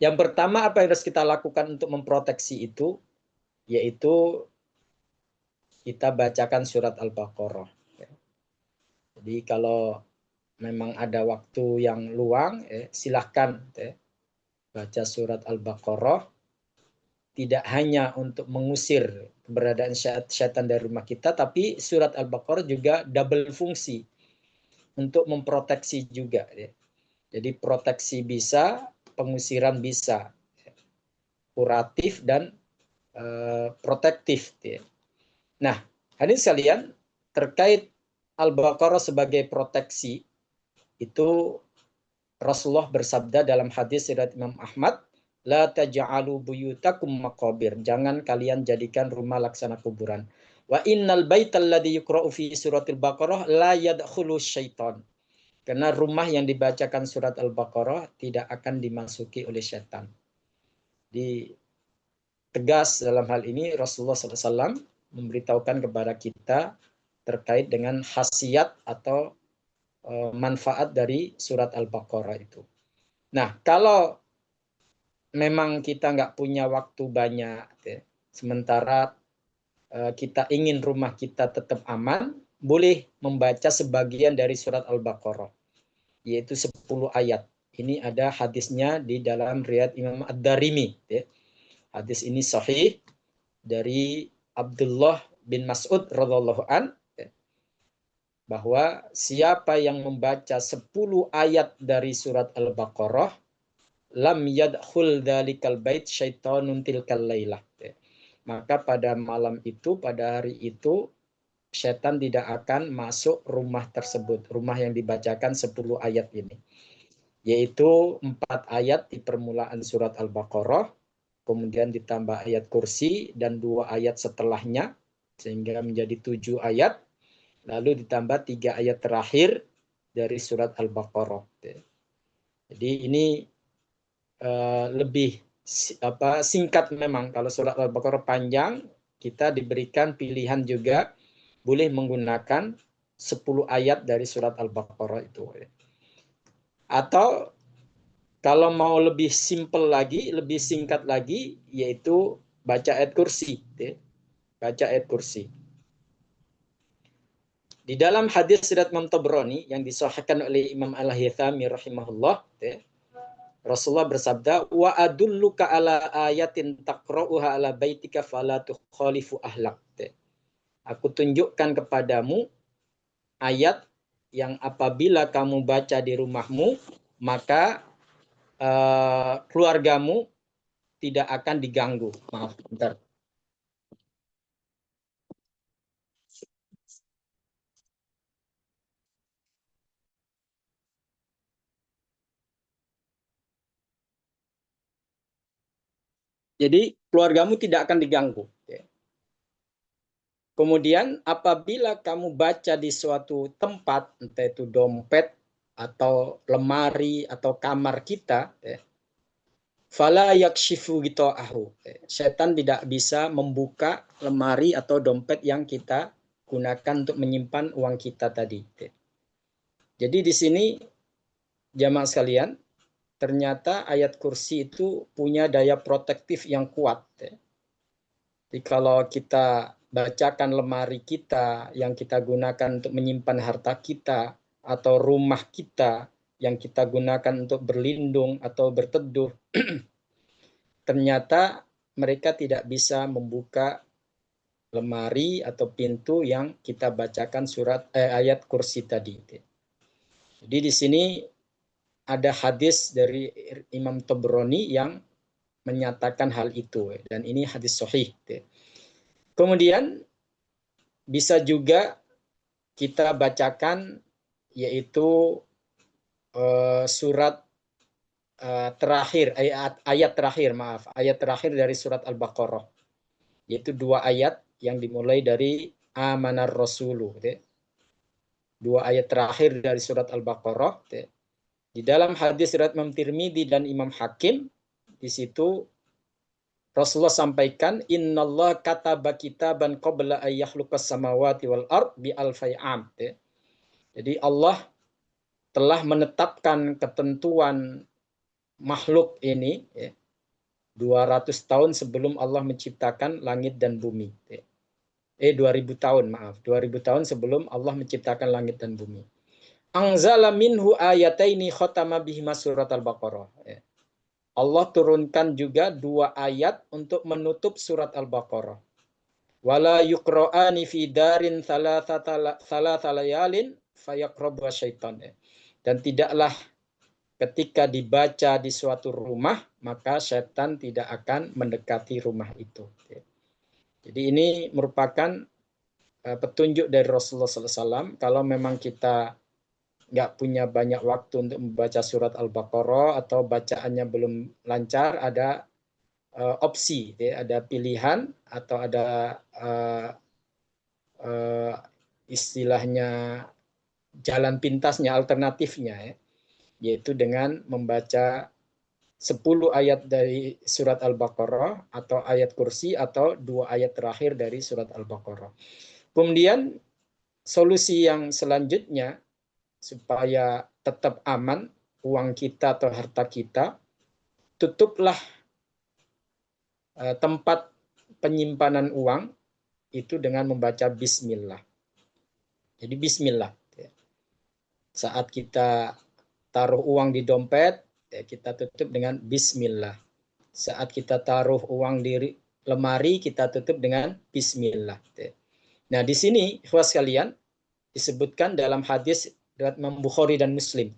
yang pertama apa yang harus kita lakukan untuk memproteksi itu, yaitu kita bacakan surat Al-Baqarah. Jadi kalau memang ada waktu yang luang, silahkan baca surat Al-Baqarah. Tidak hanya untuk mengusir keberadaan setan dari rumah kita, tapi surat Al-Baqarah juga double fungsi untuk memproteksi juga. Jadi proteksi bisa, pengusiran bisa, kuratif dan protektif. Nah, hadirin sekalian, terkait Al-Baqarah sebagai proteksi, itu Rasulullah bersabda dalam hadis riwayat Imam Ahmad, la taj'alu buyutakum maqabir. Jangan kalian jadikan rumah laksana kuburan. Wa innal baital ladzi yuqra'u fi suratil Baqarah la yadkhulu syaitan. Karena rumah yang dibacakan surat Al-Baqarah tidak akan dimasuki oleh setan. Di tegas dalam hal ini Rasulullah SAW memberitahukan kepada kita terkait dengan khasiat atau manfaat dari surat Al-Baqarah itu. Nah, kalau memang kita nggak punya waktu banyak, sementara kita ingin rumah kita tetap aman, boleh membaca sebagian dari surat Al-Baqarah, yaitu 10 ayat. Ini ada hadisnya di dalam riwayat Imam Ad-Darimi. Hadis ini sahih dari Abdullah bin Mas'ud radhiyallahu an, bahwa siapa yang membaca 10 ayat dari surat Al-Baqarah, lam yadkhul dzalikal bait syaitonun tilkal lailah. Maka pada malam itu, pada hari itu, setan tidak akan masuk rumah tersebut, rumah yang dibacakan 10 ayat ini. Yaitu 4 ayat di permulaan surat Al-Baqarah, kemudian ditambah ayat kursi dan 2 ayat setelahnya, sehingga menjadi 7 ayat, lalu ditambah 3 ayat terakhir dari surat Al-Baqarah. Jadi ini lebih singkat memang. Kalau surat Al-Baqarah panjang, kita diberikan pilihan juga boleh menggunakan 10 ayat dari surat Al-Baqarah itu. Atau kalau mau lebih simple lagi, lebih singkat lagi, yaitu baca ayat kursi. Baca ayat kursi. Di dalam hadis riwayat Imam Tabrani yang disahihkan oleh Imam Al-Haythami rahimahullah, Rasulullah bersabda, wa adulluka ala ayatin taqra'uha ala baitika fala tukhalifu ahlak. Aku tunjukkan kepadamu ayat yang apabila kamu baca di rumahmu, maka keluargamu tidak akan diganggu. Maaf, bentar. Jadi keluargamu tidak akan diganggu. Kemudian apabila kamu baca di suatu tempat, entah itu dompet atau lemari atau kamar kita, fala yakshifu gita'ahu. Setan tidak bisa membuka lemari atau dompet yang kita gunakan untuk menyimpan uang kita tadi. Jadi di sini jamaah sekalian, ternyata ayat kursi itu punya daya protektif yang kuat. Jadi kalau kita bacakan lemari kita yang kita gunakan untuk menyimpan harta kita, atau rumah kita yang kita gunakan untuk berlindung atau berteduh, ternyata mereka tidak bisa membuka lemari atau pintu yang kita bacakan ayat kursi tadi. Jadi di sini ada hadis dari Imam Tabrani yang menyatakan hal itu, dan ini hadis sahih. Kemudian bisa juga kita bacakan yaitu surat terakhir, ayat terakhir dari surat Al-Baqarah, yaitu 2 ayat yang dimulai dari amanar rasulu. 2 ayat terakhir dari surat Al-Baqarah. Di dalam hadis riwayat Imam Tirmidzi dan Imam Hakim, di situ Rasulullah sampaikan, innallah kataba kitaban qabla ay yakhluqas samawati wal ard bi alfai am. Jadi Allah telah menetapkan ketentuan makhluk ini 200 tahun sebelum Allah menciptakan langit dan bumi. 2000 tahun, 2000 tahun sebelum Allah menciptakan langit dan bumi. Anzala minhu ayataini khatama bihima surat Al-Baqarah. Allah turunkan juga 2 ayat untuk menutup surat Al-Baqarah. Wala yuqra'ani fi darin thalatha layalin fayaqrabu syaitan. Dan tidaklah ketika dibaca di suatu rumah, maka setan tidak akan mendekati rumah itu. Jadi ini merupakan petunjuk dari Rasulullah SAW. Kalau memang kita nggak punya banyak waktu untuk membaca surat Al-Baqarah atau bacaannya belum lancar, ada opsi, ada pilihan atau ada istilahnya jalan pintasnya, alternatifnya, yaitu dengan membaca 10 ayat dari surat Al-Baqarah atau ayat kursi atau 2 ayat terakhir dari surat Al-Baqarah. Kemudian solusi yang selanjutnya supaya tetap aman uang kita atau harta kita, tutuplah tempat penyimpanan uang itu dengan membaca bismillah. Jadi bismillah. Saat kita taruh uang di dompet, kita tutup dengan bismillah. Saat kita taruh uang di lemari, kita tutup dengan bismillah. Nah, di sini ikhwas sekalian disebutkan dalam hadis riwayat Imam Bukhari dan Muslim.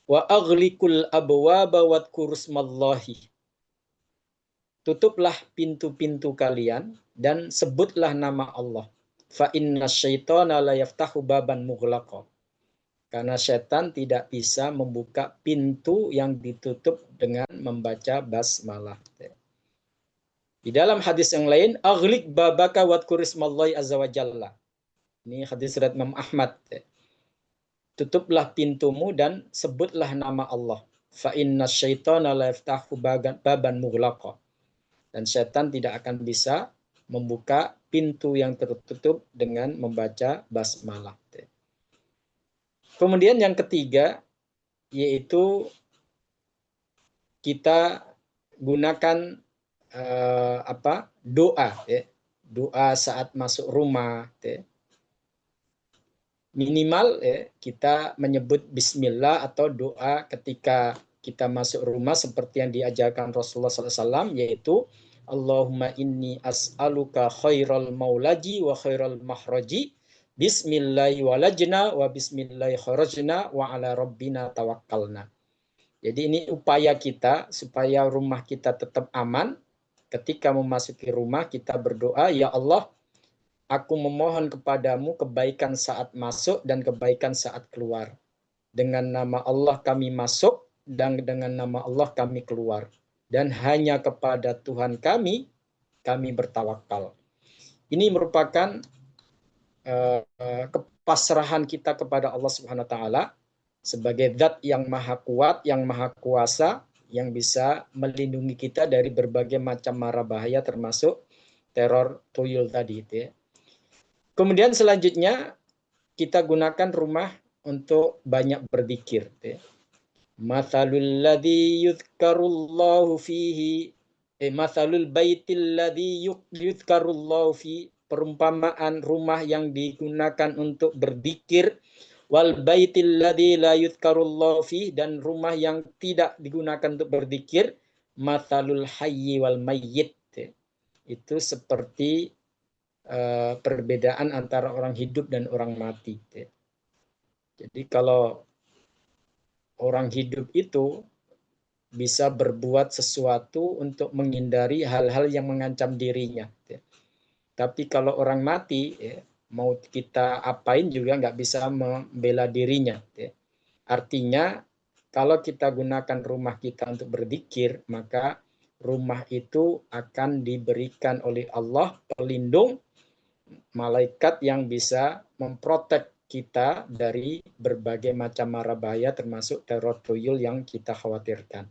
Wa aghliqul abwaba wadhkur smallahi. Tutuplah pintu-pintu kalian dan sebutlah nama Allah. Fa inna syaitana la yaftahu baban mughlaqa. Karena setan tidak bisa membuka pintu yang ditutup dengan membaca basmalah. Di dalam hadis yang lain, aghliq babaka wadhkurismallahi azza wa jalla. Ini hadis riwayat Imam Ahmad. Tutuplah pintumu dan sebutlah nama Allah. Fa inna syaitana la yaftahu baban mughlaqa. Dan setan tidak akan bisa membuka pintu yang tertutup dengan membaca basmalah. Kemudian yang ketiga yaitu kita gunakan doa, doa saat masuk rumah, minimal kita menyebut Bismillah atau doa ketika kita masuk rumah seperti yang diajarkan Rasulullah SAW, yaitu Allahumma inni as'aluka khairal maulaji wa khairal mahraji bismillahi walajna wa bismillahi kharajna wa ala rabbina tawakkalna. Jadi ini upaya kita supaya rumah kita tetap aman. Ketika memasuki rumah kita berdoa, ya Allah, aku memohon kepadamu kebaikan saat masuk dan kebaikan saat keluar. Dengan nama Allah kami masuk dan dengan nama Allah kami keluar. Dan hanya kepada Tuhan kami bertawakal. Ini merupakan kepasrahan kita kepada Allah Subhanahu wa taala sebagai zat yang maha kuat, yang maha kuasa, yang bisa melindungi kita dari berbagai macam mara bahaya termasuk teror tuyul tadi itu ya. Kemudian selanjutnya kita gunakan rumah untuk banyak berzikir. Mathalul ladzi yuzkarullahu fihi mathalul baitil ladzi yuzkarullahu fi, perumpamaan rumah yang digunakan untuk berzikir, wal baitil ladzi la yuzkarullahu fi, dan rumah yang tidak digunakan untuk berzikir, mathalul hayyi wal mayyit. Itu seperti perbedaan antara orang hidup dan orang mati. Jadi kalau orang hidup itu bisa berbuat sesuatu untuk menghindari hal-hal yang mengancam dirinya. Tapi kalau orang mati, mau kita apain juga nggak bisa membela dirinya. Artinya kalau kita gunakan rumah kita untuk berzikir, maka rumah itu akan diberikan oleh Allah pelindung, malaikat yang bisa memprotek kita dari berbagai macam mara bahaya termasuk teror tuyul yang kita khawatirkan.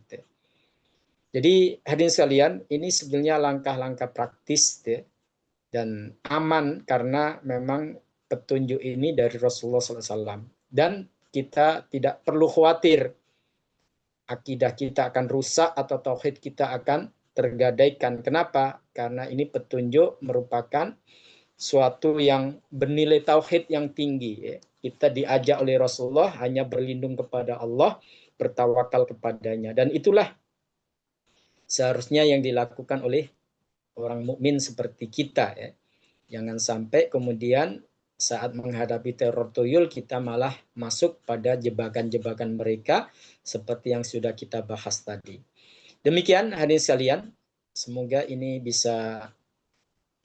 Jadi hadirin sekalian, ini sebenarnya langkah-langkah praktis dan aman karena memang petunjuk ini dari Rasulullah SAW. Dan kita tidak perlu khawatir akidah kita akan rusak atau tauhid kita akan tergadaikan. Kenapa? Karena ini petunjuk merupakan suatu yang bernilai tauhid yang tinggi. Kita diajak oleh Rasulullah hanya berlindung kepada Allah, bertawakal kepadanya. Dan itulah seharusnya yang dilakukan oleh orang mukmin seperti kita. Jangan sampai kemudian saat menghadapi teror tuyul kita malah masuk pada jebakan-jebakan mereka seperti yang sudah kita bahas tadi. Demikian hadirin sekalian, semoga ini bisa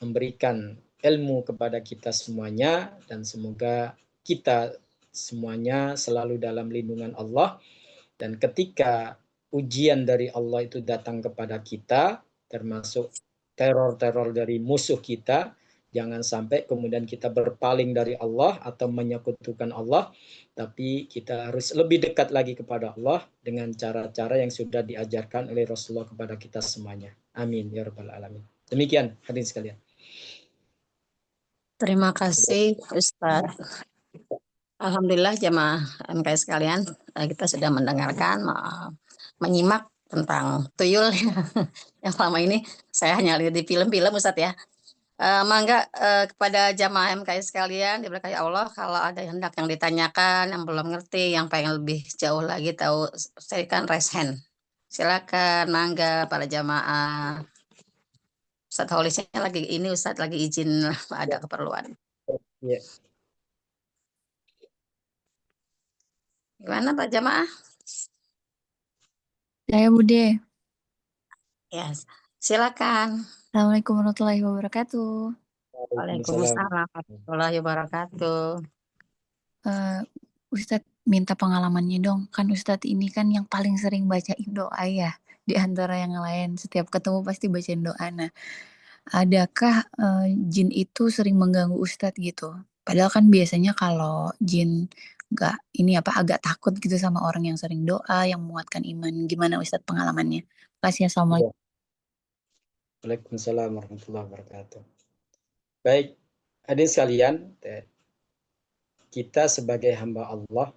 memberikan ilmu kepada kita semuanya dan semoga kita semuanya selalu dalam lindungan Allah. Dan ketika ujian dari Allah itu datang kepada kita, termasuk teror-teror dari musuh kita, jangan sampai kemudian kita berpaling dari Allah atau menyekutukan Allah, tapi kita harus lebih dekat lagi kepada Allah dengan cara-cara yang sudah diajarkan oleh Rasulullah kepada kita semuanya. Amin ya rabbal alamin. Demikian hadirin sekalian. Terima kasih Ustadz. Alhamdulillah jamaah MKS sekalian, kita sudah mendengarkan, menyimak tentang tuyul yang selama ini saya hanya lihat di film-film Ustadz ya. Mangga kepada jamaah MKS sekalian diberkahi Allah, kalau ada hendak yang ditanyakan, yang belum ngerti, yang pengen lebih jauh lagi tahu, silakan raise hand. Silakan, mangga para jamaah. Ustadz Holisnya lagi ini, Ustadz lagi izin ada keperluan. Ya. Gimana Pak jamaah? Saya Bude. Ya, silakan. Assalamualaikum warahmatullahi wabarakatuh. Waalaikumsalam warahmatullahi wabarakatuh. Ustadz minta pengalamannya dong. Kan Ustadz ini kan yang paling sering bacain doa ya. di antara yang lain. Setiap ketemu pasti bacain doa. Nah, adakah jin itu sering mengganggu Ustadz gitu? Padahal kan biasanya kalau jin nggak ini apa agak takut gitu sama orang yang sering doa, yang menguatkan iman. Gimana Ustadz pengalamannya? Makasih ya, Assalamualaikum. Ya. Waalaikumsalam warahmatullahi wabarakatuh. Baik, hadirin sekalian, kita sebagai hamba Allah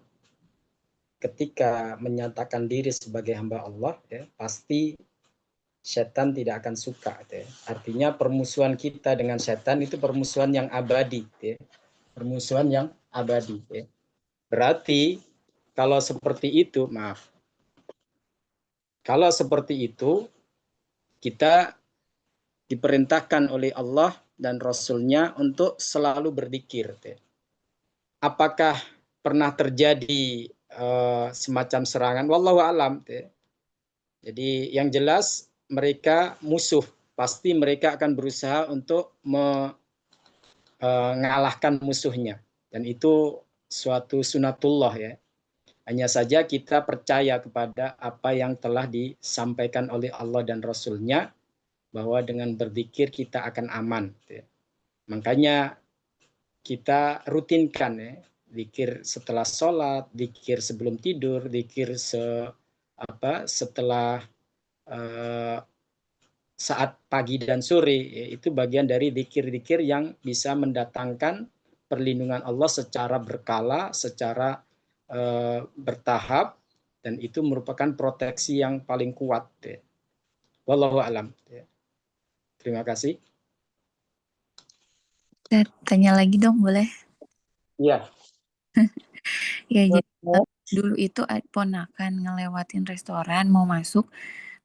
ketika menyatakan diri sebagai hamba Allah, pasti setan tidak akan suka. Artinya permusuhan kita dengan setan itu permusuhan yang abadi. Permusuhan yang abadi. Berarti kalau seperti itu, kalau seperti itu, kita diperintahkan oleh Allah dan Rasul-Nya untuk selalu berzikir. Apakah pernah terjadi semacam serangan? Wallahu alam. Jadi yang jelas mereka musuh. Pasti mereka akan berusaha untuk mengalahkan musuhnya. Dan itu suatu sunatullah ya. Hanya saja kita percaya kepada apa yang telah disampaikan oleh Allah dan Rasul-Nya, bahwa dengan berzikir kita akan aman. Makanya kita rutinkan ya, zikir setelah sholat, zikir sebelum tidur, zikir setelah saat pagi dan sore, ya, itu bagian dari zikir-zikir yang bisa mendatangkan perlindungan Allah secara berkala, secara bertahap, dan itu merupakan proteksi yang paling kuat. Ya. Wallahu alam. Ya. Terima kasih. Saya tanya lagi dong, boleh? Iya. Ya, jadi dulu itu ponakan ngelewatin restoran mau masuk,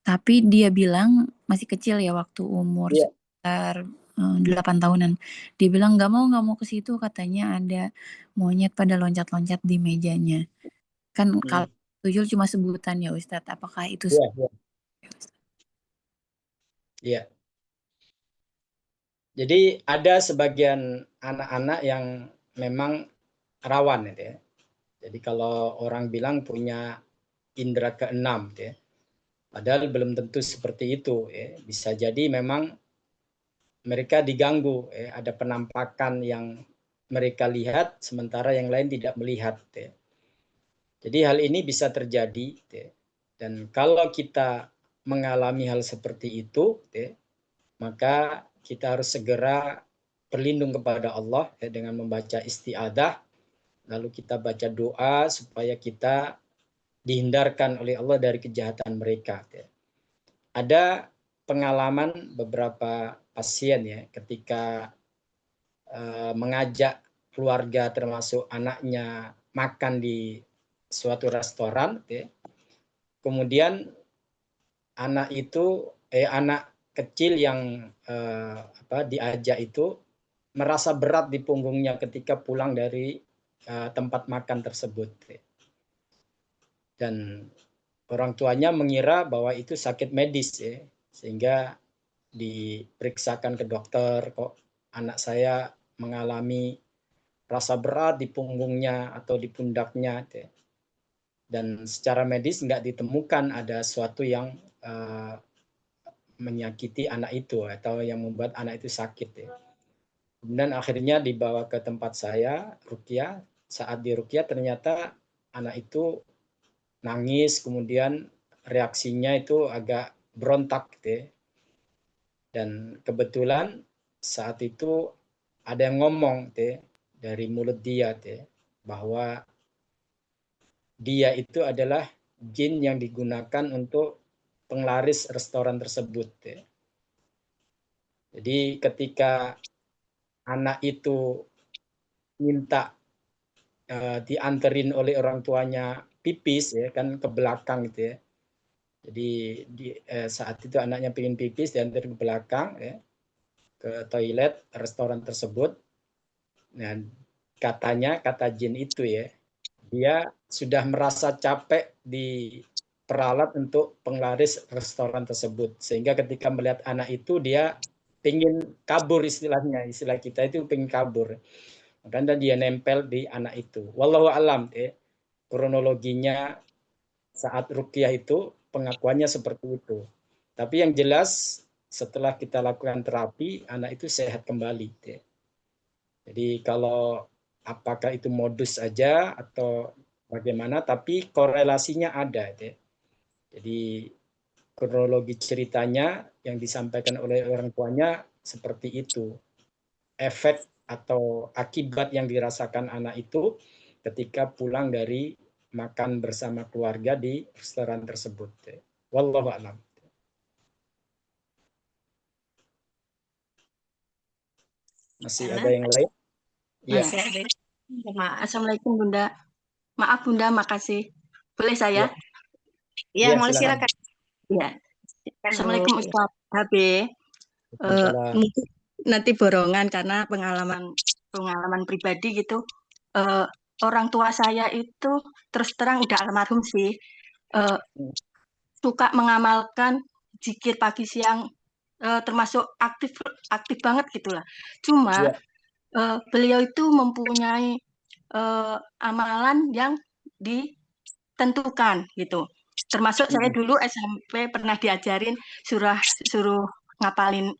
tapi dia bilang masih kecil ya waktu umur Iya. sekitar 8 tahunan. Dia bilang nggak mau ke situ, katanya ada monyet pada loncat-loncat di mejanya. Kan kalau tuyul cuma sebutan ya Ustadz, apakah itu Iya, iya. Iya. Jadi ada sebagian anak-anak yang memang rawan ya. Jadi kalau orang bilang punya indera keenam ya. Padahal belum tentu seperti itu ya. Bisa jadi memang mereka diganggu ya. Ada penampakan yang mereka lihat sementara yang lain tidak melihat ya. Jadi hal ini bisa terjadi ya. Dan kalau kita mengalami hal seperti itu ya, maka kita harus segera berlindung kepada Allah ya, dengan membaca istiadah, lalu kita baca doa supaya kita dihindarkan oleh Allah dari kejahatan mereka. Ya. Ada pengalaman beberapa pasien ya ketika mengajak keluarga termasuk anaknya makan di suatu restoran, ya. Kemudian anak kecil yang diajak itu merasa berat di punggungnya ketika pulang dari tempat makan tersebut. Dan orang tuanya mengira bahwa itu sakit medis ya, sehingga diperiksakan ke dokter, kok anak saya mengalami rasa berat di punggungnya atau di pundaknya. Ya. Dan secara medis nggak ditemukan ada sesuatu yang menyakiti anak itu atau yang membuat anak itu sakit. Ya. Kemudian akhirnya dibawa ke tempat saya, ruqyah. Saat di ruqyah ternyata anak itu nangis, kemudian reaksinya itu agak berontak. Gitu ya. Dan kebetulan saat itu ada yang ngomong gitu ya, dari mulut dia gitu ya, bahwa dia itu adalah jin yang digunakan untuk penglaris restoran tersebut. Gitu ya. Jadi ketika anak itu minta dianterin oleh orang tuanya pipis ya kan ke belakang gitu ya. Jadi saat itu anaknya pengen pipis diantar ke belakang ya, ke toilet restoran tersebut. Nah, kata jin itu ya, dia sudah merasa capek di peralat untuk penglaris restoran tersebut. Sehingga ketika melihat anak itu dia pengen kabur istilahnya. Istilah kita itu pengen kabur. Makanya dia nempel di anak itu. Wallahu alam kronologinya saat ruqyah itu pengakuannya seperti itu. Tapi yang jelas setelah kita lakukan terapi, anak itu sehat kembali. Jadi kalau apakah itu modus aja atau bagaimana, tapi korelasinya ada. Jadi kronologi ceritanya yang disampaikan oleh orang tuanya seperti itu. Efek atau akibat yang dirasakan anak itu ketika pulang dari makan bersama keluarga di restoran tersebut. Wallahu a'lam. Masih ada yang lain? Ya. Assalamualaikum Bunda. Maaf Bunda, makasih. Boleh saya? Ya, Ya, mulai silakan. silakan. Ya. Assalamualaikum Ustaz HB. Waalaikumsalam. Mungkin nanti borongan karena pengalaman pribadi gitu. Orang tua saya itu terus terang udah almarhum sih. Suka mengamalkan zikir pagi siang, termasuk aktif banget gitulah. Cuma beliau itu mempunyai amalan yang ditentukan gitu. Termasuk saya dulu SMP pernah diajarin suruh ngapalin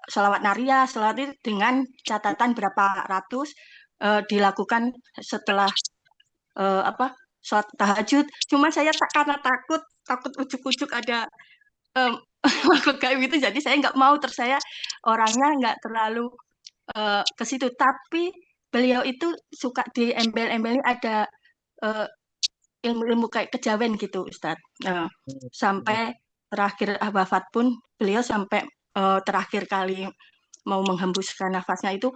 sholawat nariyah, sholawat itu dengan catatan berapa ratus dilakukan setelah sholat tahajud. Cuma saya karena takut ujuk-ujuk ada makhluk gaib itu, jadi saya nggak mau. Terus saya orangnya nggak terlalu ke situ. Tapi beliau itu suka diembel-embelin ada ilmu-ilmu kayak kejawen gitu, Ustadz. Sampai terakhir wafat pun beliau sampai terakhir kali mau menghembuskan nafasnya itu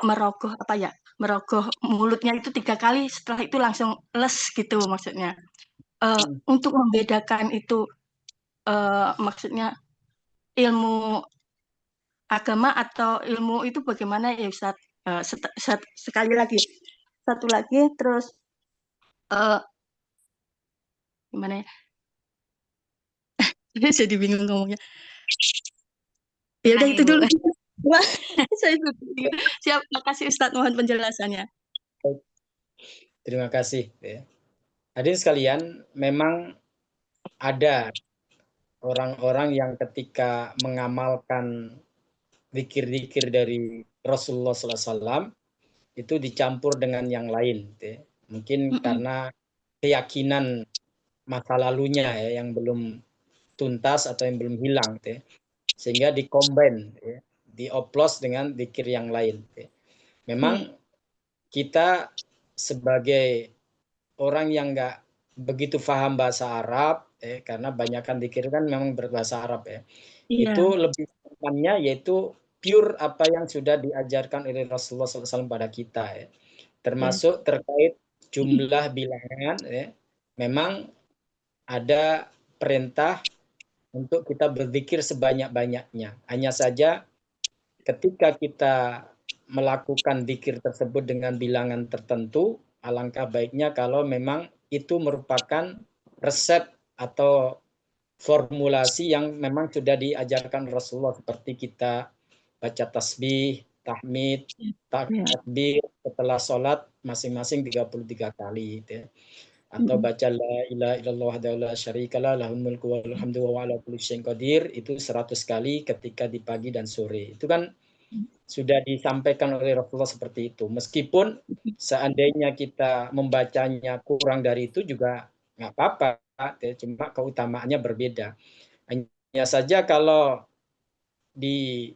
merogoh mulutnya itu 3 kali, setelah itu langsung les gitu maksudnya. Untuk membedakan itu maksudnya ilmu agama atau ilmu itu bagaimana ya Ustadz? Sekali lagi, satu lagi, terus gimana ya? Jadi bingung ngomongnya. Ya udah itu dulu. Saya siap, makasih Ustadz, mohon penjelasannya. Terima kasih. Hadirin sekalian, memang ada orang-orang yang ketika mengamalkan zikir-zikir dari Rasulullah SAW itu dicampur dengan yang lain. Mungkin karena keyakinan masa lalunya yang belum tuntas atau yang belum hilang. Sehingga dikombin, dioplos dengan zikir yang lain. Memang kita sebagai orang yang nggak begitu paham bahasa Arab, karena banyakkan zikir kan memang berbahasa Arab itu lebih temannya yaitu pure apa yang sudah diajarkan oleh Rasulullah SAW pada kita, termasuk terkait jumlah bilangan, memang ada perintah untuk kita berzikir sebanyak-banyaknya. Hanya saja ketika kita melakukan zikir tersebut dengan bilangan tertentu, alangkah baiknya kalau memang itu merupakan resep atau formulasi yang memang sudah diajarkan Rasulullah, seperti kita baca tasbih, tahmid, takbir setelah sholat masing-masing 33 kali atau baca la ilaha illallah wa la syarikalah lahul mulku wa lahul hamdu wa ala kulli syai'in qadir itu 100 kali ketika di pagi dan sore. Itu kan sudah disampaikan oleh Rasulullah seperti itu. Meskipun seandainya kita membacanya kurang dari itu juga nggak apa-apa, cuma keutamaannya berbeda. Hanya saja kalau di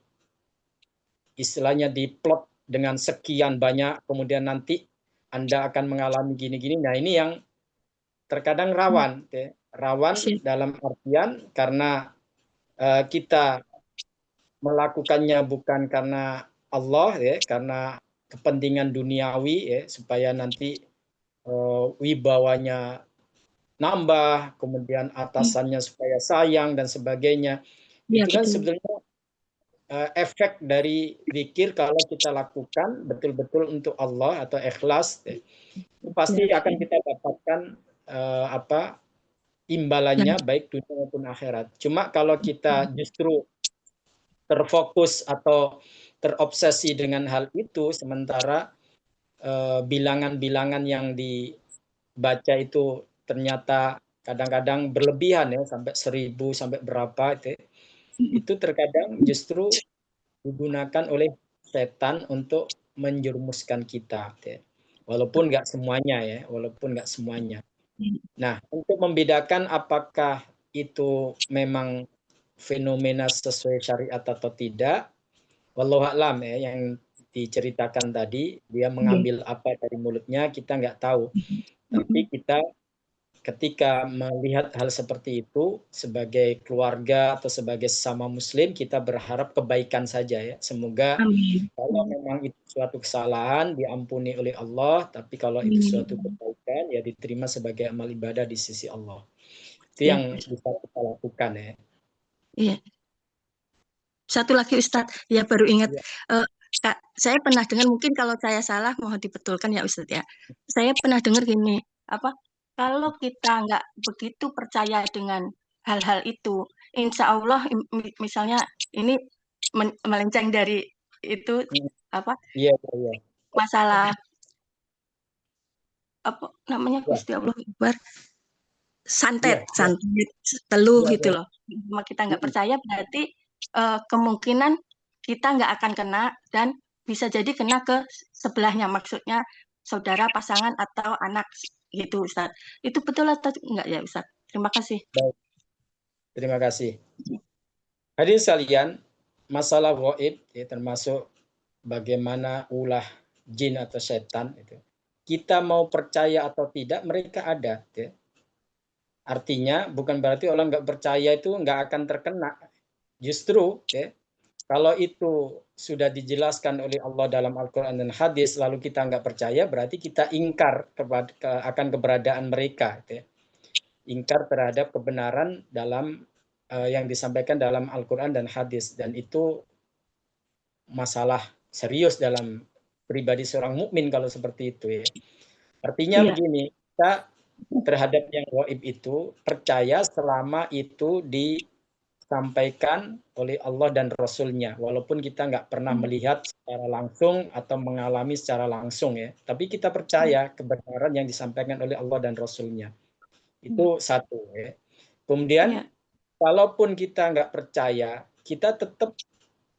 istilahnya diplot dengan sekian banyak, kemudian nanti Anda akan mengalami gini-gini. Nah ini yang terkadang rawan, rawan dalam artian karena kita melakukannya bukan karena Allah, karena kepentingan duniawi, supaya nanti wibawanya nambah, kemudian atasannya supaya sayang dan sebagainya. Itu kan sebenarnya efek dari zikir kalau kita lakukan betul-betul untuk Allah atau ikhlas, itu pasti akan kita dapatkan imbalannya baik dunia maupun akhirat. Cuma kalau kita justru terfokus atau terobsesi dengan hal itu, sementara bilangan-bilangan yang dibaca itu ternyata kadang-kadang berlebihan ya, sampai 1000 sampai berapa itu terkadang justru digunakan oleh setan untuk menjerumuskan kita walaupun nggak semuanya ya, walaupun nggak semuanya. Nah, untuk membedakan apakah itu memang fenomena sesuai syariat atau tidak, wallahu a'lam ya, yang diceritakan tadi, dia mengambil apa dari mulutnya, kita nggak tahu. Tapi kita ketika melihat hal seperti itu, sebagai keluarga atau sebagai sesama muslim, kita berharap kebaikan saja ya. Semoga Amin. kalau memang itu suatu kesalahan, diampuni oleh Allah, tapi kalau itu suatu kebaikan, ya diterima sebagai amal ibadah di sisi Allah. Itu Ya. yang bisa kita lakukan ya. Iya. Satu lagi Ustadz, ya baru ingat. Iya. Kak, saya pernah dengar, mungkin kalau saya salah mohon dibetulkan ya Ustadz ya. Saya pernah dengar gini, kalau kita nggak begitu percaya dengan hal-hal itu, insya Allah misalnya ini melenceng dari itu Iya, iya. masalah apa namanya Ya. Gusti Allah Akbar, santet, Iya, iya. teluh Iya, gitu iya. loh. Cuma kita nggak percaya berarti kemungkinan kita nggak akan kena dan bisa jadi kena ke sebelahnya, maksudnya saudara, pasangan atau anak gitu Ustaz. Itu betul atau enggak ya Ustaz? Terima kasih. Baik. Terima kasih. Hadirin sekalian, masalah gaib ya, termasuk bagaimana ulah jin atau setan itu. Kita mau percaya atau tidak, mereka ada ya. Artinya bukan berarti orang nggak percaya itu nggak akan terkena. Justru ya, kalau itu sudah dijelaskan oleh Allah dalam Al-Quran dan hadis, lalu kita nggak percaya, berarti kita ingkar akan keberadaan mereka. Ya. Ingkar terhadap kebenaran dalam yang disampaikan dalam Al-Quran dan hadis. Dan itu masalah serius dalam pribadi seorang mukmin kalau seperti itu. Ya. Artinya begini, kita terhadap yang gaib itu percaya selama itu disampaikan oleh Allah dan Rasul-Nya, walaupun kita nggak pernah melihat secara langsung atau mengalami secara langsung ya, tapi kita percaya kebenaran yang disampaikan oleh Allah dan Rasul-Nya. Itu satu ya. Kemudian kalaupun kita nggak percaya, kita tetap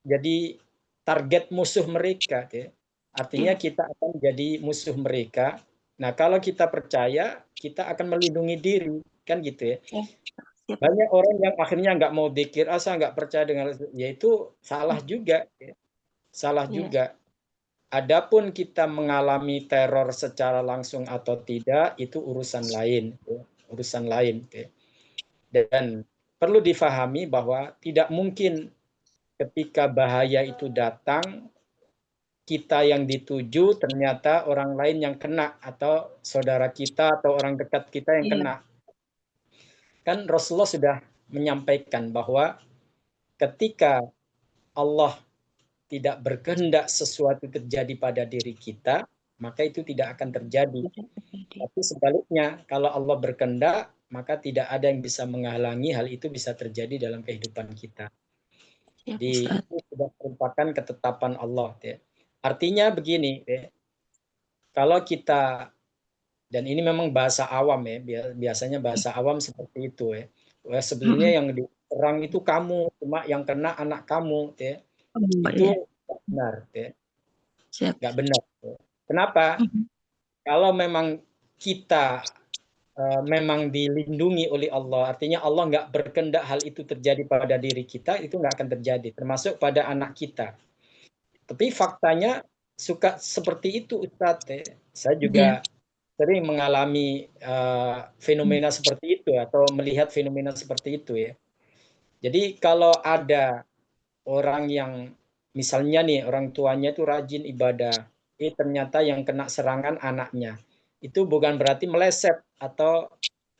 jadi target musuh mereka ya. Artinya kita akan jadi musuh mereka. Nah, kalau kita percaya, kita akan melindungi diri, kan gitu ya. Banyak orang yang akhirnya nggak mau dzikir, asal nggak percaya dengan, yaitu salah juga, ya. Salah juga. Adapun kita mengalami teror secara langsung atau tidak, itu urusan lain, ya. Urusan lain. Ya. Dan perlu difahami bahwa tidak mungkin ketika bahaya itu datang, kita yang dituju ternyata orang lain yang kena, atau saudara kita atau orang dekat kita yang kena. Kan Rasulullah sudah menyampaikan bahwa ketika Allah tidak berkehendak sesuatu terjadi pada diri kita, maka itu tidak akan terjadi. Tapi sebaliknya, kalau Allah berkehendak, maka tidak ada yang bisa menghalangi hal itu bisa terjadi dalam kehidupan kita. Jadi itu sudah merupakan ketetapan Allah. Ya. Artinya begini, ya, kalau kita, dan ini memang bahasa awam ya, biasanya bahasa awam seperti itu ya. Sebenarnya yang diserang itu kamu, cuma yang kena anak kamu, ya. Itu nggak benar, ya. Nggak benar. Ya. Kenapa? Kalau memang kita memang dilindungi oleh Allah, artinya Allah nggak berkehendak hal itu terjadi pada diri kita, itu nggak akan terjadi, termasuk pada anak kita. Tapi faktanya suka seperti itu, Ustadz. Ya. Saya juga sering mengalami fenomena seperti itu atau melihat fenomena seperti itu ya. Jadi kalau ada orang yang misalnya nih orang tuanya itu rajin ibadah, ternyata yang kena serangan anaknya, itu bukan berarti meleset atau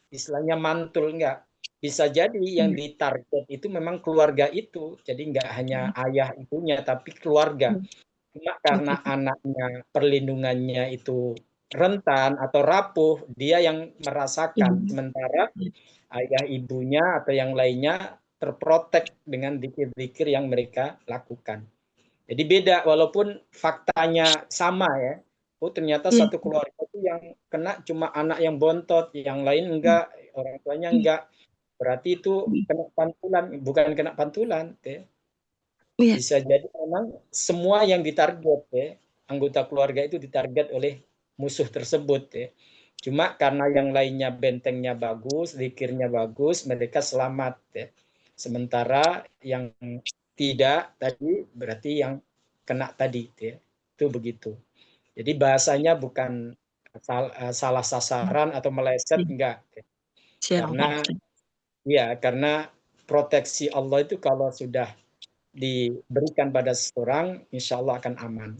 istilahnya mantul, enggak. Bisa jadi yang ditarget itu memang keluarga itu, jadi enggak hanya ayah ibunya tapi keluarga. Cuma karena anaknya perlindungannya itu rentan atau rapuh, dia yang merasakan, sementara ayah ibunya atau yang lainnya terprotek dengan zikir-zikir yang mereka lakukan. Jadi beda, walaupun faktanya sama ya, oh ternyata Iya. satu keluarga itu yang kena cuma anak yang bontot, yang lain enggak, orang tuanya enggak. Berarti itu kena pantulan, bukan kena pantulan, teh. Iya. Bisa jadi memang semua yang ditarget, teh, anggota keluarga itu ditarget oleh musuh tersebut, teh. Cuma karena yang lainnya bentengnya bagus, zikirnya bagus, mereka selamat, teh. Sementara yang tidak tadi berarti yang kena tadi, teh. Itu begitu. Jadi bahasanya bukan salah sasaran atau meleset, enggak. Siap. Karena ya, karena proteksi Allah itu kalau sudah diberikan pada seseorang, insya Allah akan aman.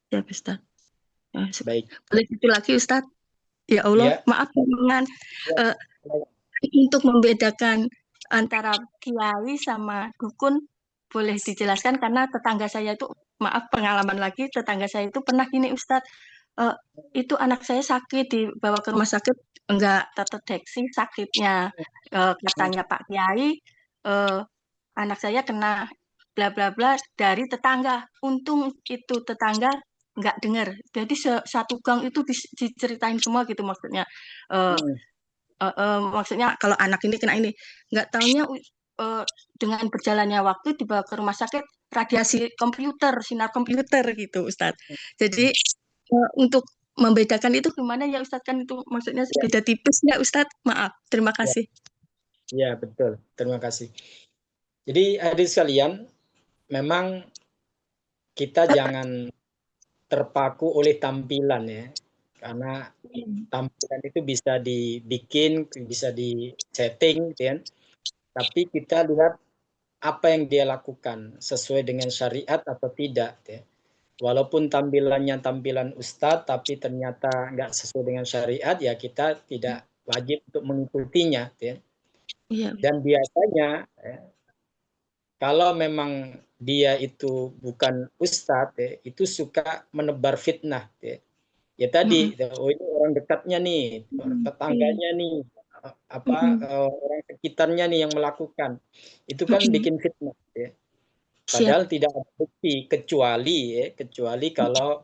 Siap, Ustaz. Baik. Boleh itu lagi, Ustaz? Ya Allah, Ya. maaf dengan Ya. untuk membedakan antara kiai sama dukun, boleh dijelaskan karena tetangga saya itu, maaf pengalaman lagi, tetangga saya itu pernah gini Ustadz, itu anak saya sakit dibawa ke rumah sakit, enggak terdeteksi sakitnya. Katanya Pak Kiai, anak saya kena bla bla bla dari tetangga. Untung itu tetangga nggak dengar. Jadi satu gang itu diceritain semua gitu maksudnya. Maksudnya kalau anak ini kena ini, nggak taunya dengan berjalannya waktu dibawa ke rumah sakit radiasi komputer, sinar komputer gitu Ustadz. Jadi untuk membedakan itu gimana ya Ustadz, kan itu maksudnya beda tipis ya Ustadz, maaf, terima kasih. Ya, betul, terima kasih. Jadi adik sekalian, memang kita jangan terpaku oleh tampilan ya, karena tampilan itu bisa dibikin, bisa di setting, kan? Tapi kita lihat apa yang dia lakukan sesuai dengan syariat atau tidak. Ya. Walaupun tampilannya tampilan ustadz, tapi ternyata nggak sesuai dengan syariat, ya kita tidak wajib untuk mengikutinya. Ya. Dan biasanya, ya, kalau memang dia itu bukan ustadz, ya, itu suka menebar fitnah. Ya, ya tadi, oh ini orang dekatnya nih, tetangganya nih, orang sekitarnya nih yang melakukan. Itu kan bikin fitnah. Ya. Padahal tidak ada bukti kecuali kalau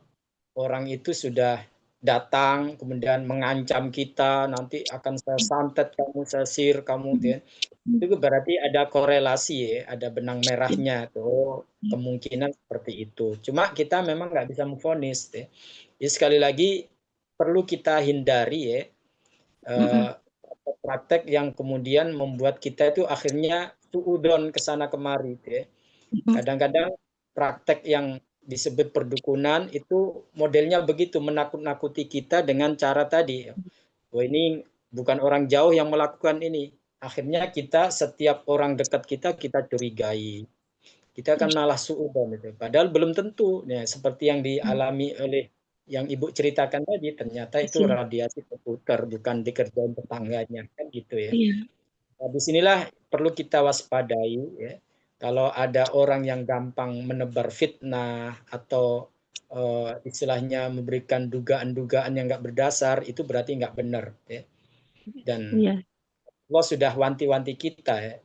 orang itu sudah datang kemudian mengancam kita, nanti akan saya santet kamu, saya sihir kamu, ya. Itu berarti ada korelasi ya, ada benang merahnya tuh, kemungkinan seperti itu. Cuma kita memang nggak bisa memvonis ya. Jadi sekali lagi perlu kita hindari ya praktek yang kemudian membuat kita itu akhirnya suudon ke sana kemari ya. Kadang-kadang praktek yang disebut perdukunan itu modelnya begitu, menakut-nakuti kita dengan cara tadi. Oh ini bukan orang jauh yang melakukan ini. Akhirnya kita setiap orang dekat kita curigai. Kita akan malah suudzon itu. Padahal belum tentu. Ya, seperti yang dialami oleh yang Ibu ceritakan tadi, ternyata itu radiasi komputer, bukan dikerjain tetangganya, kan gitu ya. Nah, disinilah perlu kita waspadai ya. Kalau ada orang yang gampang menebar fitnah atau istilahnya memberikan dugaan-dugaan yang nggak berdasar, itu berarti nggak benar. Ya. Dan Allah sudah wanti-wanti kita ya,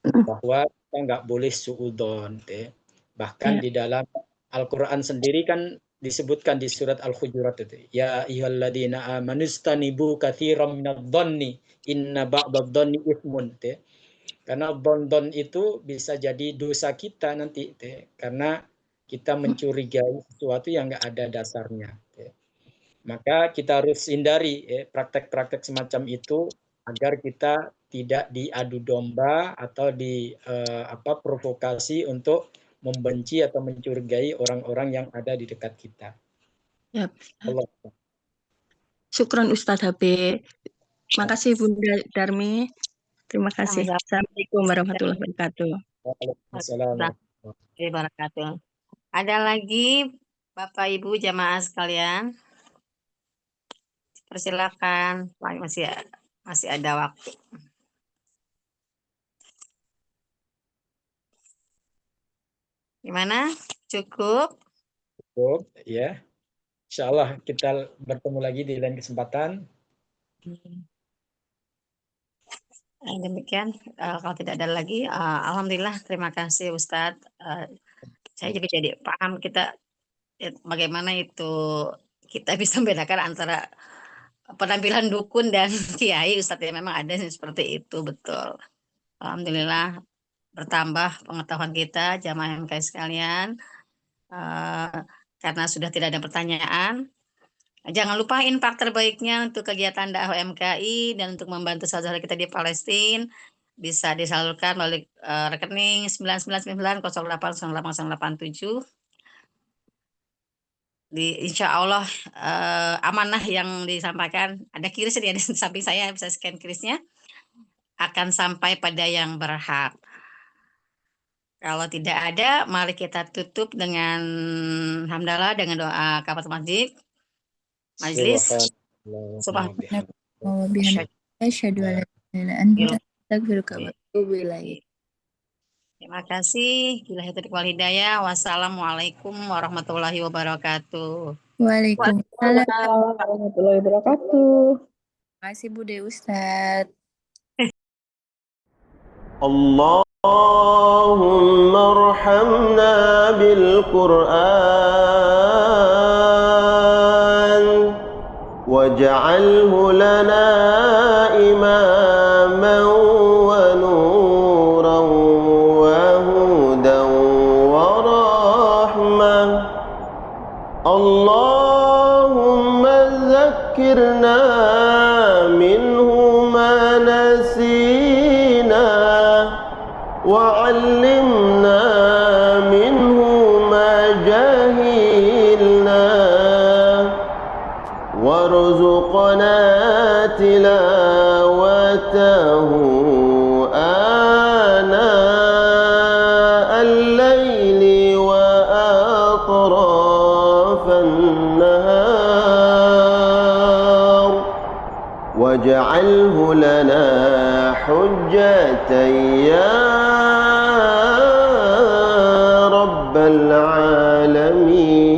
bahwa kita nggak boleh suudon. Ya. Bahkan di dalam Al-Quran sendiri kan disebutkan di surat Al-Hujurat itu. Ya ayyuhalladzina amanustanibu katsiran minadh-dhanni inna ba'dadh-dhanni itsmun. Ya. Karena don itu bisa jadi dosa kita nanti, karena kita mencurigai sesuatu yang nggak ada dasarnya. Maka kita harus hindari praktek-praktek semacam itu agar kita tidak diadu domba atau provokasi untuk membenci atau mencurigai orang-orang yang ada di dekat kita. Ya, Allah. Syukron Ustadz Habib. Makasih Bunda Darmi. Terima kasih. Assalamualaikum warahmatullahi wabarakatuh. Waalaikumsalam. Wabarakatuh. Ada lagi Bapak Ibu jamaah sekalian? Persilakan, masih ada waktu. Gimana? Cukup? Cukup, ya. Insya Allah kita bertemu lagi di lain kesempatan. Demikian, kalau tidak ada lagi, alhamdulillah terima kasih Ustadz. Saya juga jadi paham kita bagaimana itu kita bisa membedakan antara penampilan dukun dan kiai, Ustadz, ya memang ada yang seperti itu, betul. Alhamdulillah bertambah pengetahuan kita, jamaah MKI sekalian. Karena sudah tidak ada pertanyaan, jangan lupa infak terbaiknya untuk kegiatan dakwah MKI dan untuk membantu saudara kita di Palestina bisa disalurkan melalui rekening 999080887. Insya Allah amanah yang disampaikan, ada kiris di samping saya, bisa scan kirisnya, akan sampai pada yang berhak. Kalau tidak ada, mari kita tutup dengan hamdalah, dengan doa kafaratul majlis. Subhanallah. Asyhadu an la ilaha illa anta astaghfiruka wa atubu ilaik. Terima kasih. Billahi taufiq wal hidayah. Wassalamualaikum warahmatullahi wabarakatuh. Waalaikumsalam warahmatullahi wabarakatuh. Terima kasih Bude Ustadz. Allahumma arhamna bil Qur'an waj'alhu lana imaman wa nuran wa hudan wa rahmah. Allahumma zakkirna minhu ma nasina وعلمنا منه ما جهلنا وارزقنا تلاوته آناء الليل وأطراف النهار واجعله لنا حجة يا رب العالمين.